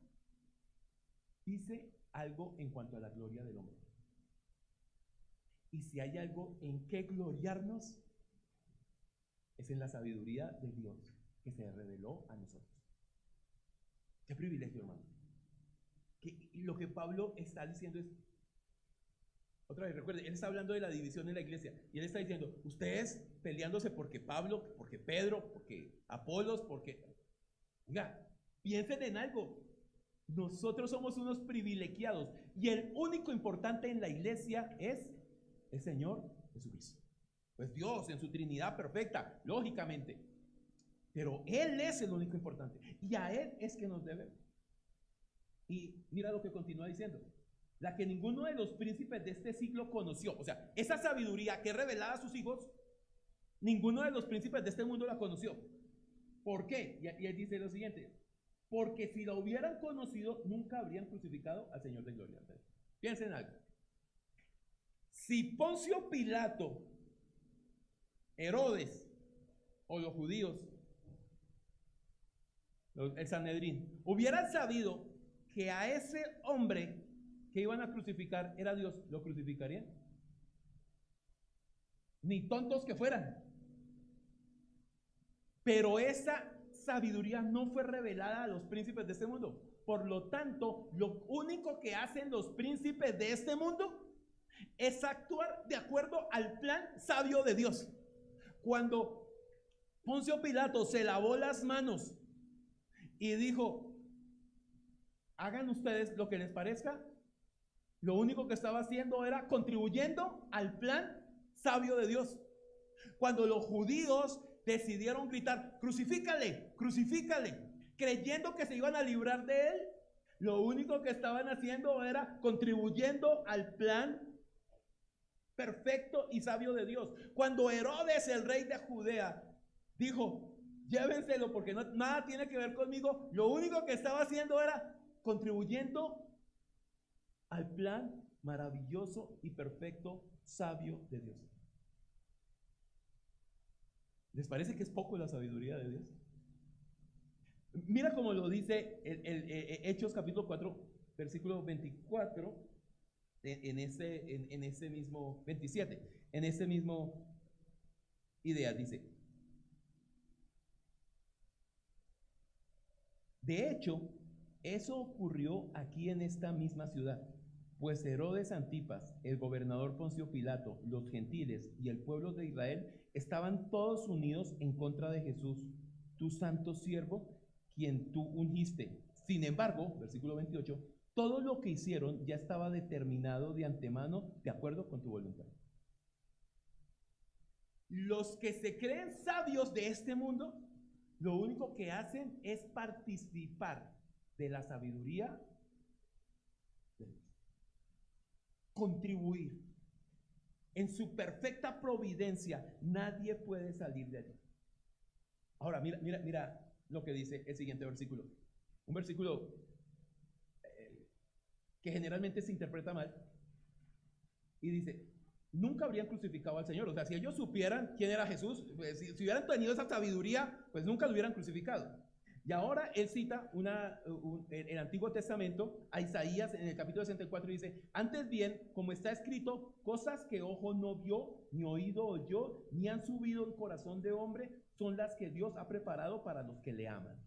dice algo en cuanto a la gloria del hombre. Y si hay algo en que gloriarnos, es en la sabiduría de Dios que se reveló a nosotros. Qué privilegio, hermano. Que lo que Pablo está diciendo es, otra vez, recuerde, él está hablando de la división en la iglesia y él está diciendo, ustedes peleándose porque Pablo, porque Pedro, porque Apolos, porque... Oiga, piensen en algo. Nosotros somos unos privilegiados y el único importante en la iglesia es el Señor Jesucristo. Pues Dios en su Trinidad perfecta, lógicamente, pero Él es el único importante y a Él es que nos debemos. Y mira lo que continúa diciendo, la que ninguno de los príncipes de este siglo conoció. O sea, esa sabiduría que es revelada a sus hijos, ninguno de los príncipes de este mundo la conoció. ¿Por qué? Y él dice lo siguiente, porque si la hubieran conocido, nunca habrían crucificado al Señor de gloria. Piensen en algo. Si Poncio Pilato, Herodes o los judíos, el Sanedrín, hubieran sabido que a ese hombre que iban a crucificar era Dios, ¿lo crucificarían? Ni tontos que fueran. Pero esa sabiduría no fue revelada a los príncipes de este mundo. Por lo tanto, lo único que hacen los príncipes de este mundo es actuar de acuerdo al plan sabio de Dios. Cuando Poncio Pilato se lavó las manos y dijo, hagan ustedes lo que les parezca, lo único que estaba haciendo era contribuyendo al plan sabio de Dios. Cuando los judíos decidieron gritar, crucifícale, crucifícale, creyendo que se iban a librar de él, lo único que estaban haciendo era contribuyendo al plan perfecto y sabio de Dios. Cuando Herodes, el rey de Judea, dijo, llévenselo porque nada tiene que ver conmigo, lo único que estaba haciendo era contribuyendo al plan maravilloso y perfecto sabio de Dios. ¿Les parece que es poco la sabiduría de Dios? Mira cómo lo dice Hechos capítulo 4, versículo 24, en ese mismo 27, en ese mismo idea, dice: de hecho, eso ocurrió aquí en esta misma ciudad, pues Herodes Antipas, el gobernador Poncio Pilato, los gentiles y el pueblo de Israel estaban todos unidos en contra de Jesús, tu santo siervo, quien tú ungiste. Sin embargo, versículo 28, todo lo que hicieron ya estaba determinado de antemano de acuerdo con tu voluntad. Los que se creen sabios de este mundo, lo único que hacen es participar de la sabiduría de Dios. Contribuir. En su perfecta providencia, nadie puede salir de allí. Ahora, mira lo que dice el siguiente versículo. Un versículo que generalmente se interpreta mal, y dice, nunca habrían crucificado al Señor. O sea, si ellos supieran quién era Jesús, pues, si hubieran tenido esa sabiduría, pues nunca lo hubieran crucificado. Y ahora él cita el Antiguo Testamento, a Isaías en el capítulo 64, y dice, antes bien, como está escrito, cosas que ojo no vio, ni oído oyó, ni han subido en corazón de hombre, son las que Dios ha preparado para los que le aman.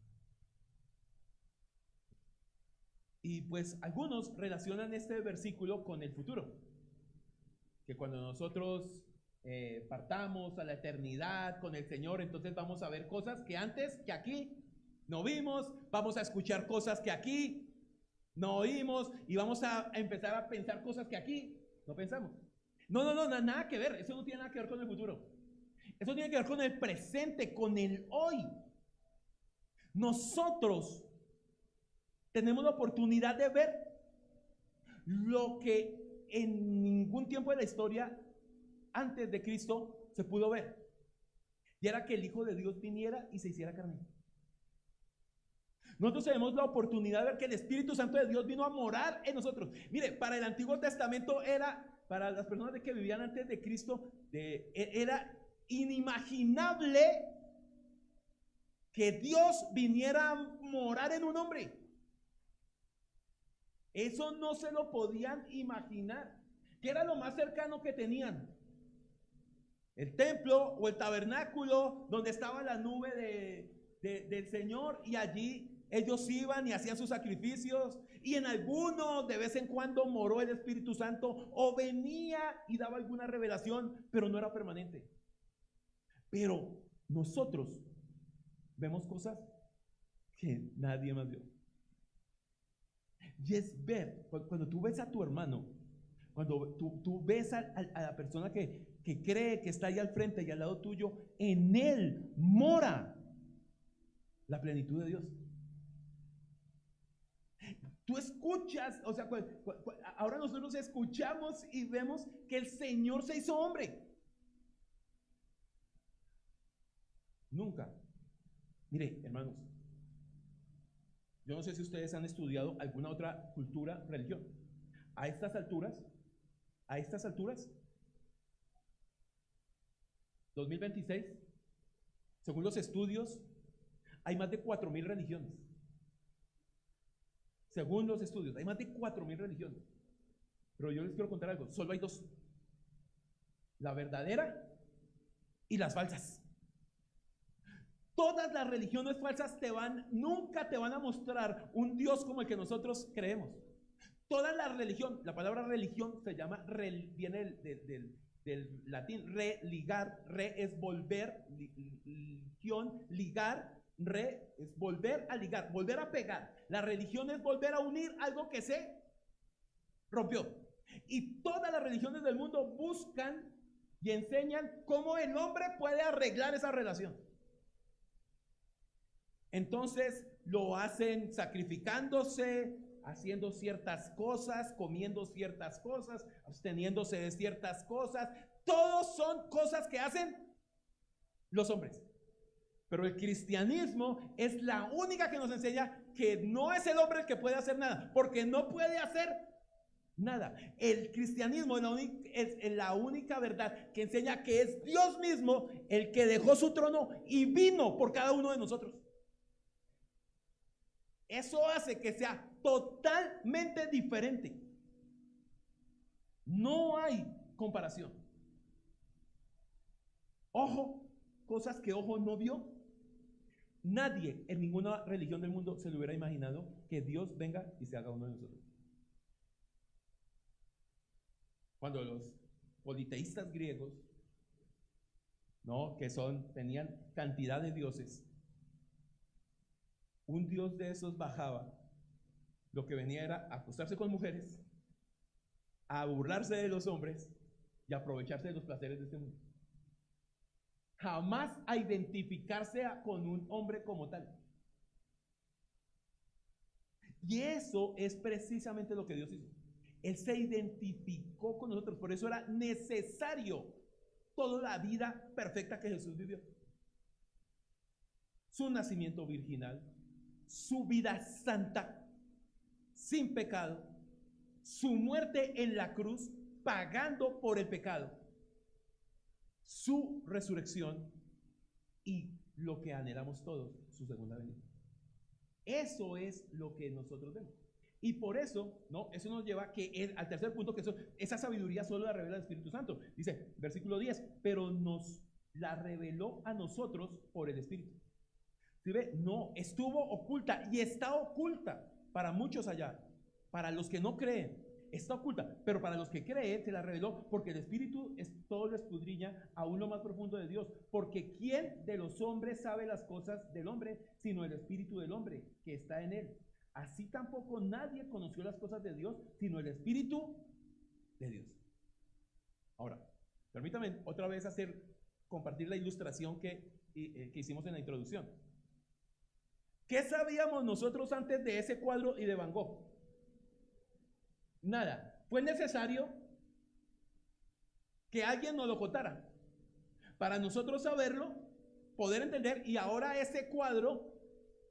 Y pues algunos relacionan este versículo con el futuro, que cuando nosotros partamos a la eternidad con el Señor, entonces vamos a ver cosas que antes, que aquí no vimos, vamos a escuchar cosas que aquí no oímos, y vamos a empezar a pensar cosas que aquí no pensamos. No, nada que ver, eso no tiene nada que ver con el futuro. Eso tiene que ver con el presente, con el hoy. Nosotros tenemos la oportunidad de ver lo que en ningún tiempo de la historia antes de Cristo se pudo ver. Y era que el Hijo de Dios viniera y se hiciera carne. Nosotros tenemos la oportunidad de ver que el Espíritu Santo de Dios vino a morar en nosotros. Mire, para el Antiguo Testamento para las personas que vivían antes de Cristo, era inimaginable que Dios viniera a morar en un hombre. Eso no se lo podían imaginar. ¿Qué era lo más cercano que tenían? El templo o el tabernáculo donde estaba la nube del Señor, y allí ellos iban y hacían sus sacrificios, y en algunos de vez en cuando moró el Espíritu Santo o venía y daba alguna revelación, pero no era permanente. Pero nosotros vemos cosas que nadie más vio. Y es ver, cuando tú ves a tu hermano, cuando tú ves a la persona que cree que está ahí al frente y al lado tuyo, en él mora la plenitud de Dios. Tú escuchas, o sea, ahora nosotros escuchamos y vemos que el Señor se hizo hombre. Nunca. Mire, hermanos, yo no sé si ustedes han estudiado alguna otra cultura, religión. A estas alturas, 2026, según los estudios, hay más de 4,000 religiones. Según los estudios, hay más de 4,000 religiones. Pero yo les quiero contar algo, solo hay dos: la verdadera y las falsas. Todas las religiones falsas nunca te van a mostrar un Dios como el que nosotros creemos. Toda la religión, la palabra religión se llama, viene del latín, religar. Re es volver, ligar, re es volver a ligar, volver a pegar. La religión es volver a unir algo que se rompió. Y todas las religiones del mundo buscan y enseñan cómo el hombre puede arreglar esa relación. Entonces lo hacen sacrificándose, haciendo ciertas cosas, comiendo ciertas cosas, absteniéndose de ciertas cosas. Todos son cosas que hacen los hombres. Pero el cristianismo es la única que nos enseña que no es el hombre el que puede hacer nada, porque no puede hacer nada. El cristianismo es la única verdad que enseña que es Dios mismo el que dejó su trono y vino por cada uno de nosotros. Eso hace que sea totalmente diferente. No hay comparación. Ojo, cosas que ojo no vio. Nadie en ninguna religión del mundo se le hubiera imaginado que Dios venga y se haga uno de nosotros. Cuando los politeístas griegos, ¿no?, que tenían cantidad de dioses, un dios de esos bajaba, lo que venía era a acostarse con mujeres, a burlarse de los hombres y a aprovecharse de los placeres de este mundo. Jamás a identificarse con un hombre como tal. Y eso es precisamente lo que Dios hizo. Él se identificó con nosotros, por eso era necesario toda la vida perfecta que Jesús vivió. Su nacimiento virginal, su vida santa, sin pecado, su muerte en la cruz, pagando por el pecado, su resurrección y lo que anhelamos todos, su segunda venida. Eso es lo que nosotros vemos. Y por eso, ¿no? Eso nos lleva al tercer punto, que esa sabiduría solo la revela el Espíritu Santo. Dice, versículo 10, pero nos la reveló a nosotros por el Espíritu. ¿Sí ve? No, estuvo oculta y está oculta para muchos allá. Para los que no creen, está oculta, pero para los que creen se la reveló, porque el Espíritu todo lo escudriña aún lo más profundo de Dios. Porque ¿quién de los hombres sabe las cosas del hombre, sino el Espíritu del hombre que está en él? Así tampoco nadie conoció las cosas de Dios, sino el Espíritu de Dios. Ahora, permítame otra vez compartir la ilustración que hicimos en la introducción. ¿Qué sabíamos nosotros antes de ese cuadro y de Van Gogh? Nada. Fue necesario que alguien nos lo contara para nosotros saberlo, poder entender, y ahora ese cuadro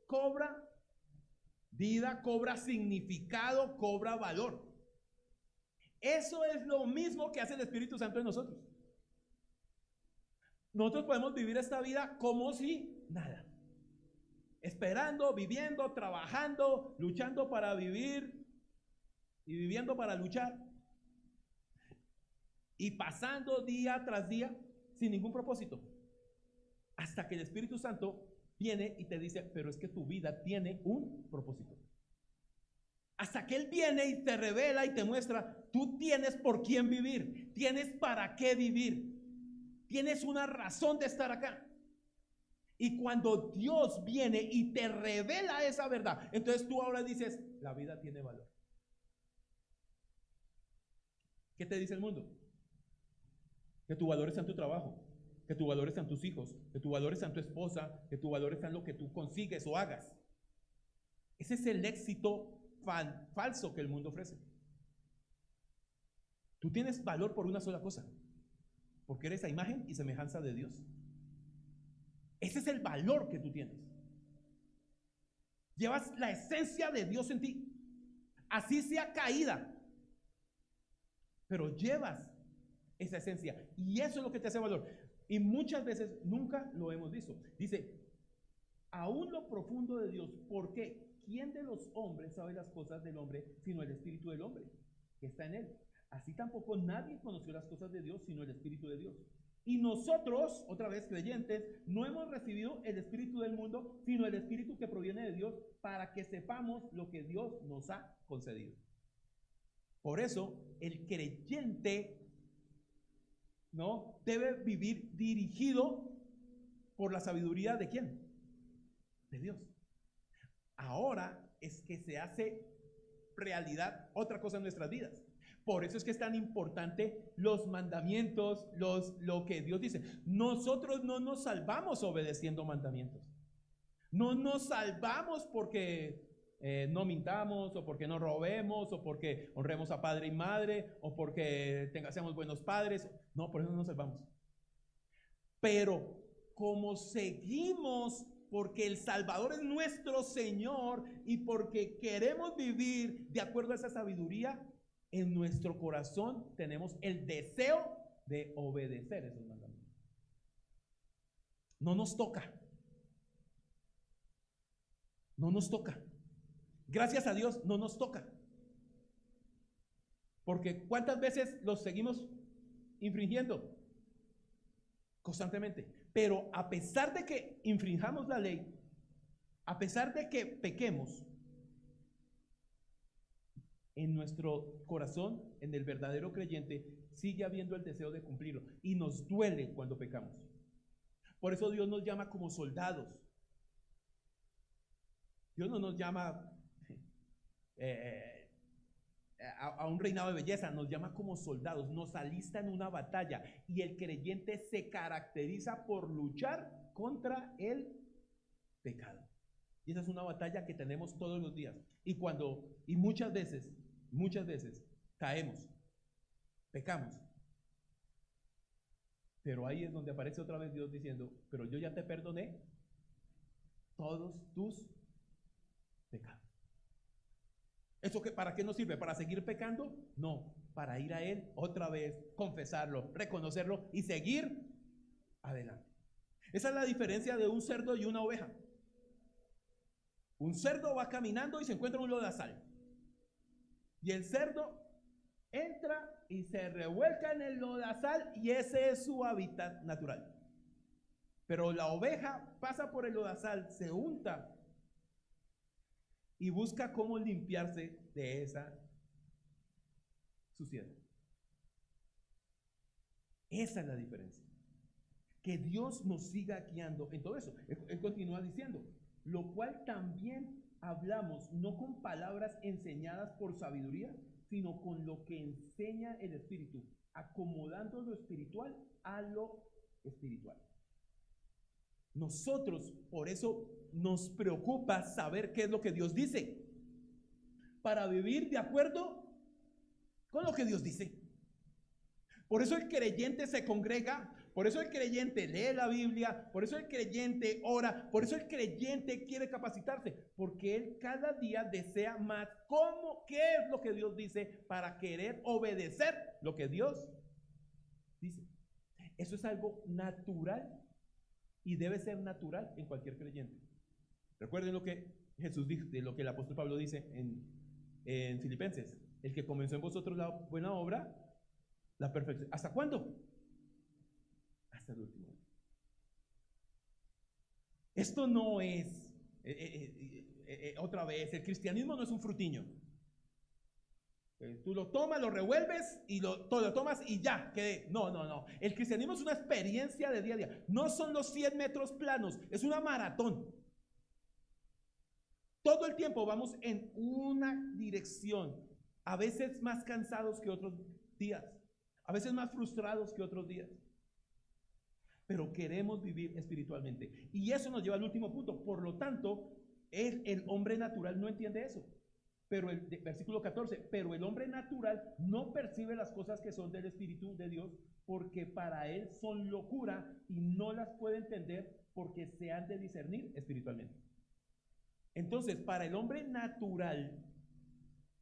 cobra vida, cobra significado, cobra valor. Eso es lo mismo que hace el Espíritu Santo en nosotros. Nosotros podemos vivir esta vida como si nada, esperando, viviendo, trabajando, luchando para vivir y viviendo para luchar, y pasando día tras día sin ningún propósito, hasta que el Espíritu Santo viene y te dice, pero es que tu vida tiene un propósito. Hasta que Él viene y te revela y te muestra, tú tienes por quién vivir, tienes para qué vivir, tienes una razón de estar acá. Y cuando Dios viene y te revela esa verdad, entonces tú ahora dices, la vida tiene valor. ¿Qué te dice el mundo? Que tu valor está en tu trabajo, que tu valor está en tus hijos, que tu valor está en tu esposa, que tu valor está en lo que tú consigues o hagas. Ese es el éxito falso que el mundo ofrece. Tú tienes valor por una sola cosa, porque eres a imagen y semejanza de Dios. Ese es el valor que tú tienes. Llevas la esencia de Dios en ti, así sea caída, pero llevas esa esencia, y eso es lo que te hace valor. Y muchas veces nunca lo hemos visto. Dice, aún lo profundo de Dios, porque ¿quién de los hombres sabe las cosas del hombre, sino el Espíritu del hombre que está en él? Así tampoco nadie conoció las cosas de Dios, sino el Espíritu de Dios. Y nosotros, otra vez creyentes, no hemos recibido el Espíritu del mundo, sino el Espíritu que proviene de Dios, para que sepamos lo que Dios nos ha concedido. Por eso, el creyente, ¿no?, debe vivir dirigido por la sabiduría ¿de quién? De Dios. Ahora es que se hace realidad otra cosa en nuestras vidas. Por eso es que es tan importante los mandamientos, lo que Dios dice. Nosotros no nos salvamos obedeciendo mandamientos. No nos salvamos porque no mintamos, o porque no robemos, o porque honremos a padre y madre, o porque seamos buenos padres. No, por eso no nos salvamos. Pero como seguimos, porque el Salvador es nuestro Señor, y porque queremos vivir de acuerdo a esa sabiduría, en nuestro corazón tenemos el deseo de obedecer esos mandamientos. No nos toca. No nos toca. Gracias a Dios no nos toca. Porque ¿cuántas veces los seguimos infringiendo? Constantemente. Pero a pesar de que infringamos la ley, a pesar de que pequemos, en nuestro corazón, en el verdadero creyente, sigue habiendo el deseo de cumplirlo, y nos duele cuando pecamos. Por eso Dios nos llama como soldados. Dios no nos llama a un reinado de belleza, nos llama como soldados, nos alista en una batalla, y el creyente se caracteriza por luchar contra el pecado. Y esa es una batalla que tenemos todos los días. Y muchas veces caemos, pecamos. Pero ahí es donde aparece otra vez Dios diciendo, pero yo ya te perdoné todos tus pecados. ¿Eso para qué nos sirve? ¿Para seguir pecando? No, para ir a Él otra vez, confesarlo, reconocerlo y seguir adelante. Esa es la diferencia de un cerdo y una oveja. Un cerdo va caminando y se encuentra un lodazal. Y el cerdo entra y se revuelca en el lodazal y ese es su hábitat natural. Pero la oveja pasa por el lodazal, se unta y busca cómo limpiarse de esa suciedad. Esa es la diferencia. Que Dios nos siga guiando en todo eso. Él continúa diciendo, lo cual también hablamos no con palabras enseñadas por sabiduría, sino con lo que enseña el Espíritu, acomodando lo espiritual a lo espiritual. Nosotros, por eso nos preocupa saber qué es lo que Dios dice, para vivir de acuerdo con lo que Dios dice. Por eso el creyente se congrega, por eso el creyente lee la Biblia, por eso el creyente ora, por eso el creyente quiere capacitarse, porque él cada día desea más qué es lo que Dios dice para querer obedecer lo que Dios dice. Eso es algo natural y debe ser natural en cualquier creyente. Recuerden lo que Jesús dijo, de lo que el apóstol Pablo dice en Filipenses: el que comenzó en vosotros la buena obra, la perfección. ¿Hasta cuándo? Hasta el último. Esto no es otra vez, el cristianismo no es un frutiño. Tú lo tomas, lo revuelves y lo tomas y ya, quedé. No. El cristianismo es una experiencia de día a día. No son los 100 metros planos, es una maratón. Todo el tiempo vamos en una dirección, a veces más cansados que otros días, a veces más frustrados que otros días, pero queremos vivir espiritualmente. Y eso nos lleva al último punto. Por lo tanto, el hombre natural no entiende eso. Pero versículo 14, pero el hombre natural no percibe las cosas que son del Espíritu de Dios, porque para él son locura y no las puede entender porque se han de discernir espiritualmente. Entonces, para el hombre natural,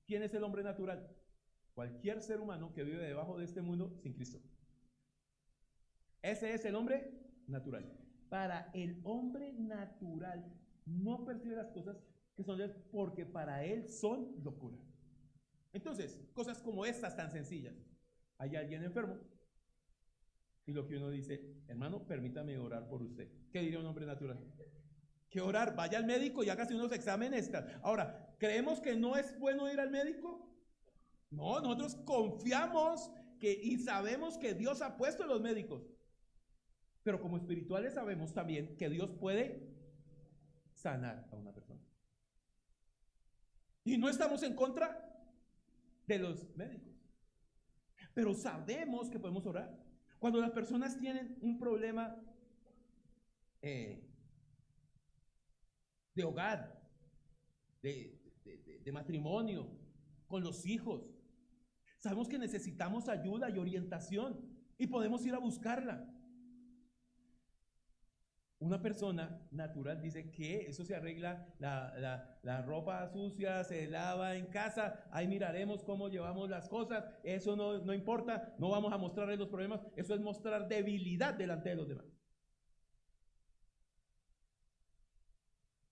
¿quién es el hombre natural? Cualquier ser humano que vive debajo de este mundo sin Cristo. Ese es el hombre natural. Para el hombre natural no percibe las cosas que son de él, porque para él son locura. Entonces, cosas como estas tan sencillas. Hay alguien enfermo y lo que uno dice: hermano, permítame orar por usted. ¿Qué diría un hombre natural? Que orar, vaya al médico y hágase unos exámenes. Ahora, ¿creemos que no es bueno ir al médico? No, nosotros confiamos y sabemos que Dios ha puesto los médicos. Pero como espirituales sabemos también que Dios puede sanar a una persona. Y no estamos en contra de los médicos, pero sabemos que podemos orar. Cuando las personas tienen un problema de hogar, de matrimonio, con los hijos, sabemos que necesitamos ayuda y orientación y podemos ir a buscarla. Una persona natural dice que eso se arregla, la ropa sucia se lava en casa, ahí miraremos cómo llevamos las cosas, eso no importa, no vamos a mostrarles los problemas, eso es mostrar debilidad delante de los demás.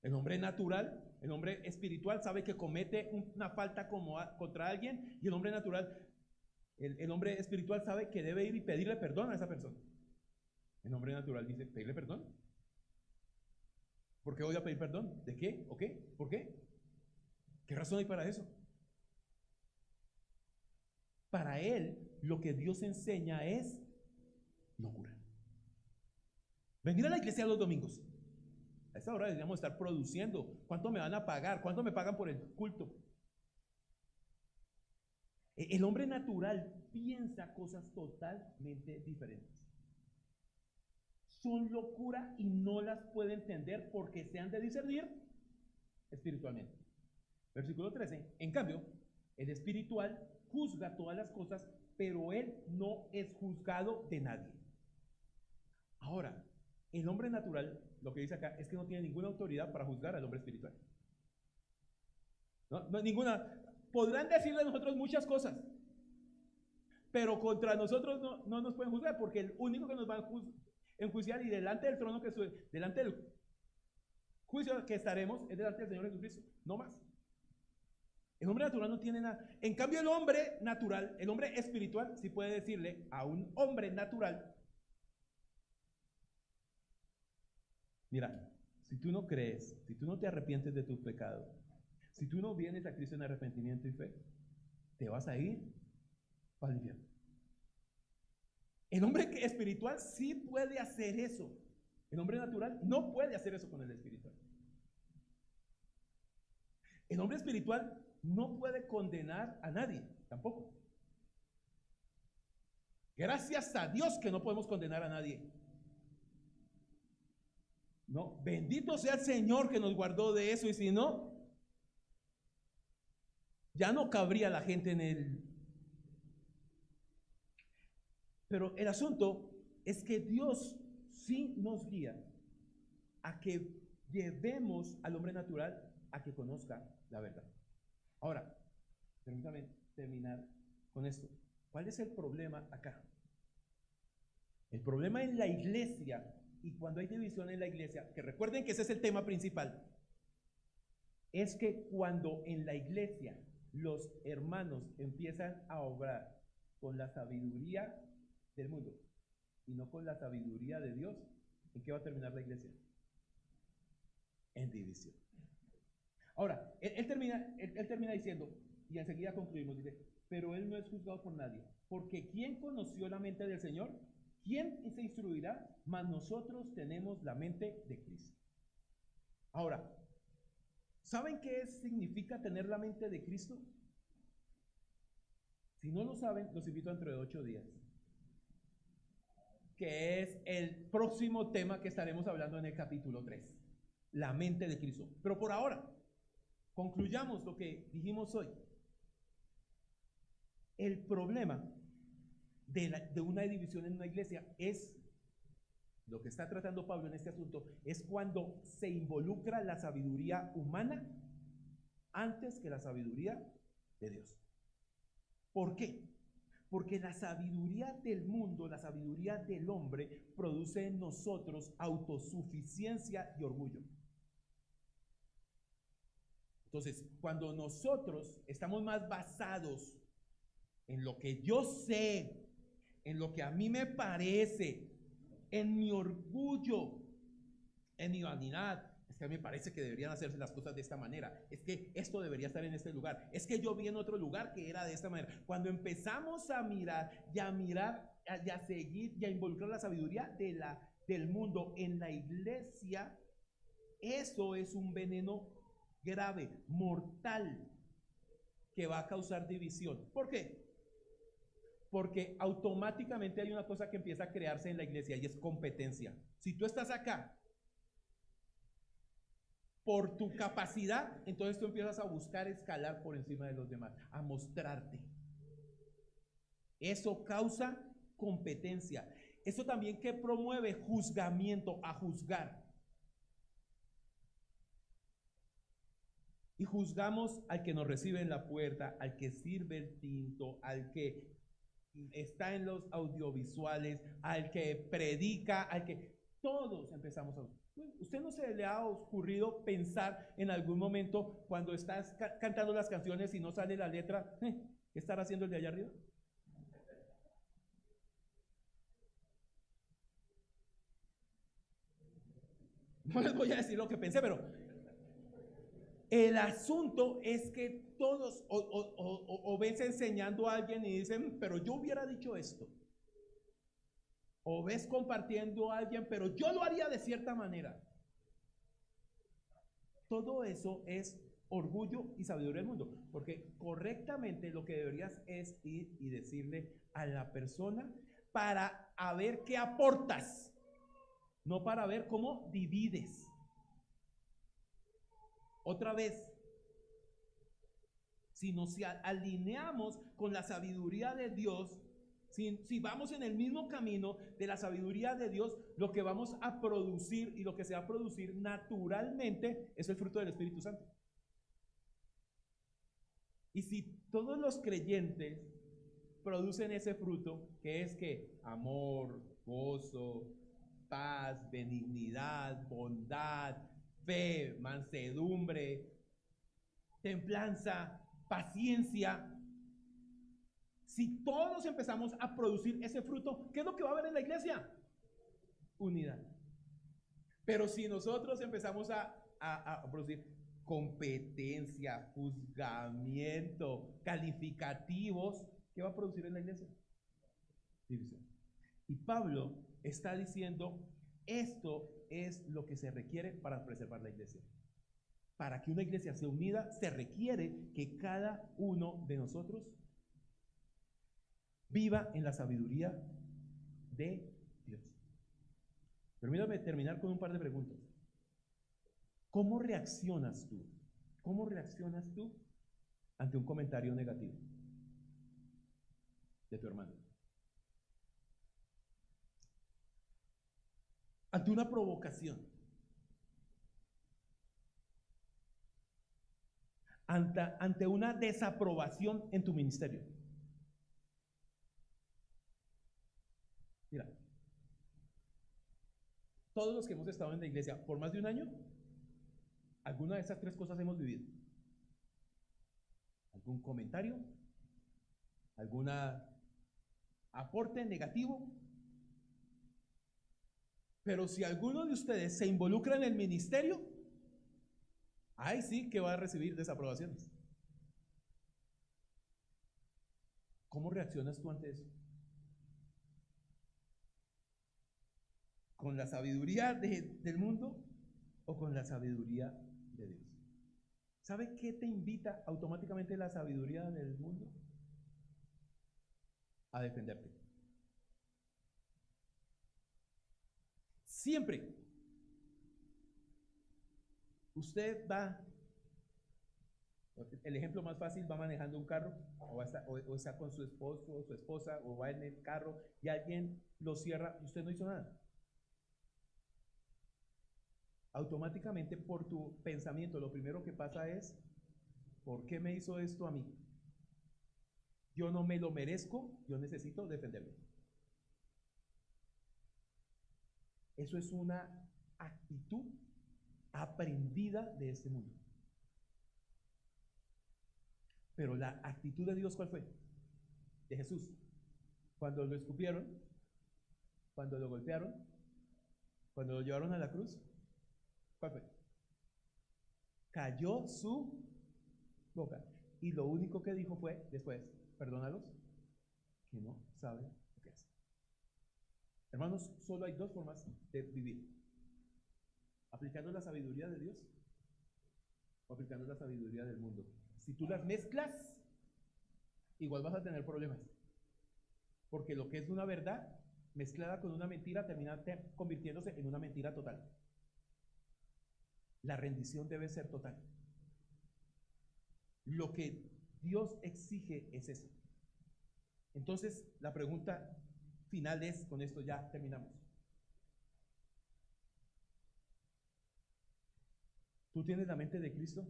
El hombre natural, el hombre espiritual sabe que comete una falta contra alguien, y el hombre natural, el hombre espiritual sabe que debe ir y pedirle perdón a esa persona. El hombre natural dice: ¿pedirle perdón? ¿Por qué voy a pedir perdón? ¿De qué? ¿O qué? ¿Por qué? ¿Qué razón hay para eso? Para él, lo que Dios enseña es locura. Venir a la iglesia los domingos. A esta hora deberíamos estar produciendo. ¿Cuánto me van a pagar? ¿Cuánto me pagan por el culto? El hombre natural piensa cosas totalmente diferentes. Son locura y no las puede entender porque se han de discernir espiritualmente. Versículo 13. En cambio, el espiritual juzga todas las cosas, pero él no es juzgado de nadie. Ahora, el hombre natural, lo que dice acá, es que no tiene ninguna autoridad para juzgar al hombre espiritual. No ninguna. podrán decirle a nosotros muchas cosas, pero contra nosotros no nos pueden juzgar, porque el único que nos va a enjuiciar y delante del trono, delante del juicio que estaremos, es delante del Señor Jesucristo, no más. El hombre natural no tiene nada. En cambio, el hombre natural, el hombre espiritual, sí puede decirle a un hombre natural: mira, si tú no crees, si tú no te arrepientes de tus pecados, si tú no vienes a Cristo en arrepentimiento y fe, te vas a ir para el infierno. El hombre espiritual sí puede hacer eso. El hombre natural no puede hacer eso con el espiritual. El hombre espiritual no puede condenar a nadie, tampoco. Gracias a Dios que no podemos condenar a nadie. No, bendito sea el Señor que nos guardó de eso, y si no, ya no cabría la gente en él. Pero el asunto es que Dios sí nos guía a que llevemos al hombre natural a que conozca la verdad. Ahora, permítame terminar con esto. ¿Cuál es el problema acá? El problema en la iglesia, y cuando hay división en la iglesia, que recuerden que ese es el tema principal, es que cuando en la iglesia los hermanos empiezan a obrar con la sabiduría del mundo y no con la sabiduría de Dios, ¿en qué va a terminar la iglesia? En división. Ahora, él termina diciendo, y enseguida concluimos, dice: pero él no es juzgado por nadie, porque ¿quién conoció la mente del Señor? ¿Quién se instruirá? Mas nosotros tenemos la mente de Cristo. Ahora, ¿saben qué significa tener la mente de Cristo? Si no lo saben, los invito dentro de 8 días, que es el próximo tema que estaremos hablando en el capítulo 3, la mente de Cristo. Pero por ahora, concluyamos lo que dijimos hoy. El problema de una división en una iglesia es, lo que está tratando Pablo en este asunto, es cuando se involucra la sabiduría humana antes que la sabiduría de Dios. ¿Por qué? Porque la sabiduría del mundo, la sabiduría del hombre, produce en nosotros autosuficiencia y orgullo. Entonces, cuando nosotros estamos más basados en lo que yo sé, en lo que a mí me parece, en mi orgullo, en mi vanidad, es que a mí me parece que deberían hacerse las cosas de esta manera, es que esto debería estar en este lugar, es que yo vi en otro lugar que era de esta manera. Cuando empezamos a mirar, y a seguir y a involucrar la sabiduría del mundo en la iglesia, eso es un veneno grave, mortal, que va a causar división. ¿Por qué? Porque automáticamente hay una cosa que empieza a crearse en la iglesia, y es competencia. Si tú estás acá por tu capacidad, entonces tú empiezas a buscar escalar por encima de los demás, a mostrarte. Eso causa competencia. Eso también que promueve juzgamiento, a juzgar. Y juzgamos al que nos recibe en la puerta, al que sirve el tinto, al que está en los audiovisuales, al que predica, al que todos empezamos a... ¿Usted no se le ha ocurrido pensar en algún momento cuando estás cantando las canciones y no sale la letra, ¿qué estará haciendo el de allá arriba? No les voy a decir lo que pensé, pero el asunto es que todos o ves enseñando a alguien y dicen, pero yo hubiera dicho esto. O ves compartiendo a alguien, pero yo lo haría de cierta manera. Todo eso es orgullo y sabiduría del mundo. Porque correctamente lo que deberías es ir y decirle a la persona para a ver qué aportas, no para ver cómo divides. Otra vez, si nos alineamos con la sabiduría de Dios, si vamos en el mismo camino de la sabiduría de Dios, lo que vamos a producir y lo que se va a producir naturalmente es el fruto del Espíritu Santo. Y si todos los creyentes producen ese fruto, que es que amor, gozo, paz, benignidad, bondad, fe, mansedumbre, templanza, paciencia. Si todos empezamos a producir ese fruto, ¿qué es lo que va a haber en la iglesia? Unidad. Pero si nosotros empezamos a producir competencia, juzgamiento, calificativos, ¿qué va a producir en la iglesia? División. Y Pablo está diciendo, esto es lo que se requiere para preservar la iglesia. Para que una iglesia sea unida, se requiere que cada uno de nosotros viva en la sabiduría de Dios. Permítame terminar con un par de preguntas. ¿Cómo reaccionas tú? ¿Cómo reaccionas tú ante un comentario negativo de tu hermano? Ante una provocación. Ante una desaprobación en tu ministerio. Mira, todos los que hemos estado en la iglesia por más de un año, alguna de esas tres cosas hemos vivido. ¿Algún comentario? ¿Algún aporte negativo? Pero si alguno de ustedes se involucra en el ministerio, ahí sí que va a recibir desaprobaciones. ¿Cómo reaccionas tú ante eso? ¿Con la sabiduría del mundo o con la sabiduría de Dios? ¿Sabe qué te invita automáticamente la sabiduría del mundo? A defenderte. Siempre. Usted va, el ejemplo más fácil, va manejando un carro o está con su esposo o su esposa o va en el carro y alguien lo cierra y usted no hizo nada. Automáticamente por tu pensamiento lo primero que pasa es, ¿por qué me hizo esto a mí? Yo no me lo merezco, yo necesito defenderme. Eso es una actitud aprendida de este mundo. Pero la actitud de Dios, ¿cuál fue? De Jesús. Cuando lo escupieron, cuando lo golpearon, cuando lo llevaron a la cruz, ¿cuál fue? Cayó su boca. Y lo único que dijo fue, después, perdónalos, que no saben lo que hacen. Hermanos, solo hay dos formas de vivir. Aplicando la sabiduría de Dios o aplicando la sabiduría del mundo. Si tú las mezclas, igual vas a tener problemas. Porque lo que es una verdad mezclada con una mentira termina convirtiéndose en una mentira total. La rendición debe ser total. Lo que Dios exige es eso. Entonces, la pregunta final es, con esto ya terminamos. ¿Tú tienes la mente de Cristo?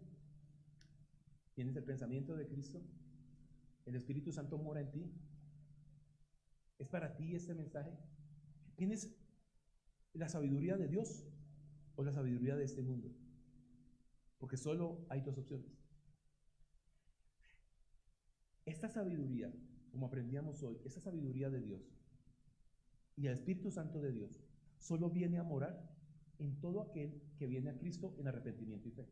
¿Tienes el pensamiento de Cristo? ¿El Espíritu Santo mora en ti? ¿Es para ti este mensaje? ¿Tienes la sabiduría de Dios o la sabiduría de este mundo? Porque solo hay dos opciones. Esta sabiduría, como aprendíamos hoy, esa sabiduría de Dios y el Espíritu Santo de Dios solo viene a morar en todo aquel que viene a Cristo en arrepentimiento y fe.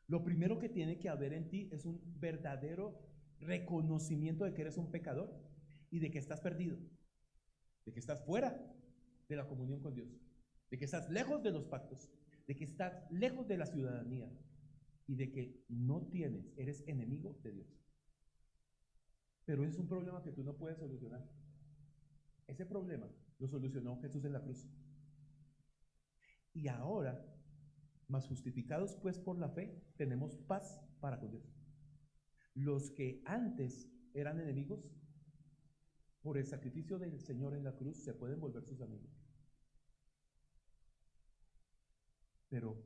Lo primero que tiene que haber en ti es un verdadero reconocimiento de que eres un pecador y de que estás perdido, de que estás fuera de la comunión con Dios, de que estás lejos de los pactos, de que estás lejos de la ciudadanía y de que no eres enemigo de Dios. Pero ese es un problema que tú no puedes solucionar. Ese problema lo solucionó Jesús en la cruz. Y ahora, más justificados pues por la fe, tenemos paz para con Dios. Los que antes eran enemigos, por el sacrificio del Señor en la cruz, se pueden volver sus amigos. Pero,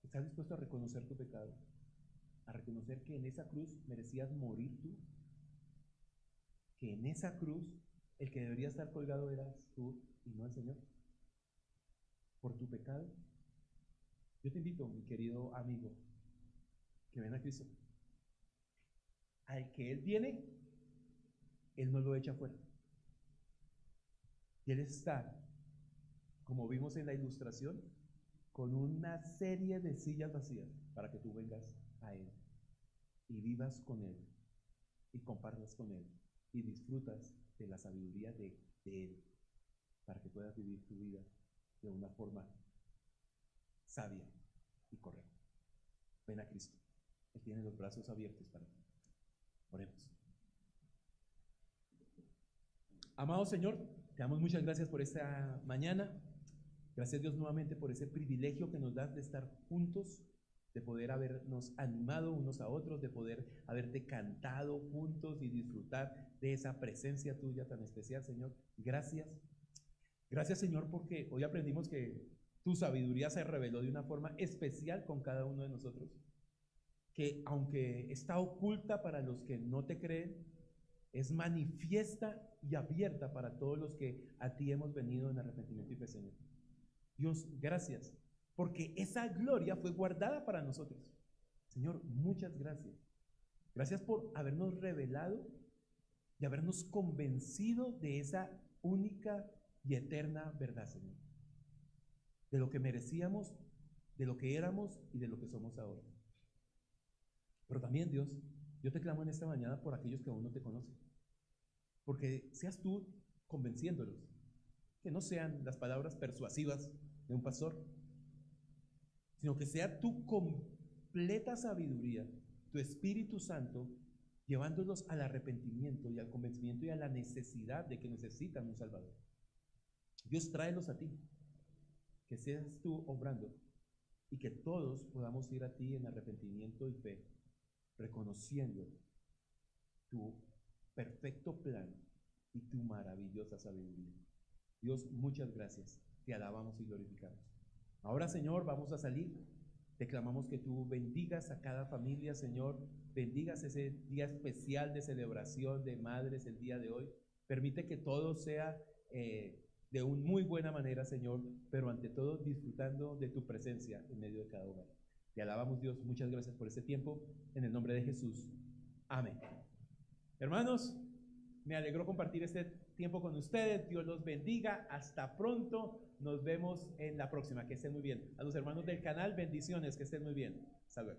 ¿estás dispuesto a reconocer tu pecado? a reconocer que en esa cruz merecías morir tú, que en esa cruz el que debería estar colgado eras tú y no el Señor, por tu pecado. Yo te invito, mi querido amigo, que ven a Cristo. Al que Él viene, Él no lo echa fuera. Y Él está, como vimos en la ilustración, con una serie de sillas vacías para que tú vengas a Él y vivas con Él y compartas con Él y disfrutas de la sabiduría de Él para que puedas vivir tu vida de una forma sabia y correcta. Ven a Cristo. Él tiene los brazos abiertos para ti. Oremos. Amado Señor, te damos muchas gracias por esta mañana. Gracias, Dios, nuevamente por ese privilegio que nos das de estar juntos, de poder habernos animado unos a otros, de poder haberte cantado juntos y disfrutar de esa presencia tuya tan especial, Señor. Gracias. Gracias, Señor, porque hoy aprendimos que tu sabiduría se reveló de una forma especial con cada uno de nosotros, que aunque está oculta para los que no te creen, es manifiesta y abierta para todos los que a ti hemos venido en arrepentimiento y fe, Señor. Dios, gracias, porque esa gloria fue guardada para nosotros. Señor, muchas gracias. Gracias por habernos revelado y habernos convencido de esa única y eterna verdad, Señor. De lo que merecíamos, de lo que éramos y de lo que somos ahora. Pero también, Dios, yo te clamo en esta mañana por aquellos que aún no te conocen. Porque seas tú convenciéndolos. Que no sean las palabras persuasivas de un pastor, sino que sea tu completa sabiduría, tu Espíritu Santo, llevándolos al arrepentimiento y al convencimiento y a la necesidad de que necesitan un Salvador. Dios, tráelos a ti, que seas tú obrando y que todos podamos ir a ti en arrepentimiento y fe, reconociendo tu perfecto plan y tu maravillosa sabiduría. Dios, muchas gracias. Te alabamos y glorificamos. Ahora, Señor, vamos a salir. Te clamamos que tú bendigas a cada familia, Señor. Bendigas ese día especial de celebración de madres el día de hoy. Permite que todo sea de una muy buena manera, Señor, pero ante todo disfrutando de tu presencia en medio de cada hogar. Te alabamos, Dios. Muchas gracias por este tiempo. En el nombre de Jesús. Amén. Hermanos, me alegró compartir este tiempo con ustedes. Dios los bendiga. Hasta pronto. Nos vemos en la próxima. Que estén muy bien. A los hermanos del canal, bendiciones. Que estén muy bien. Hasta luego.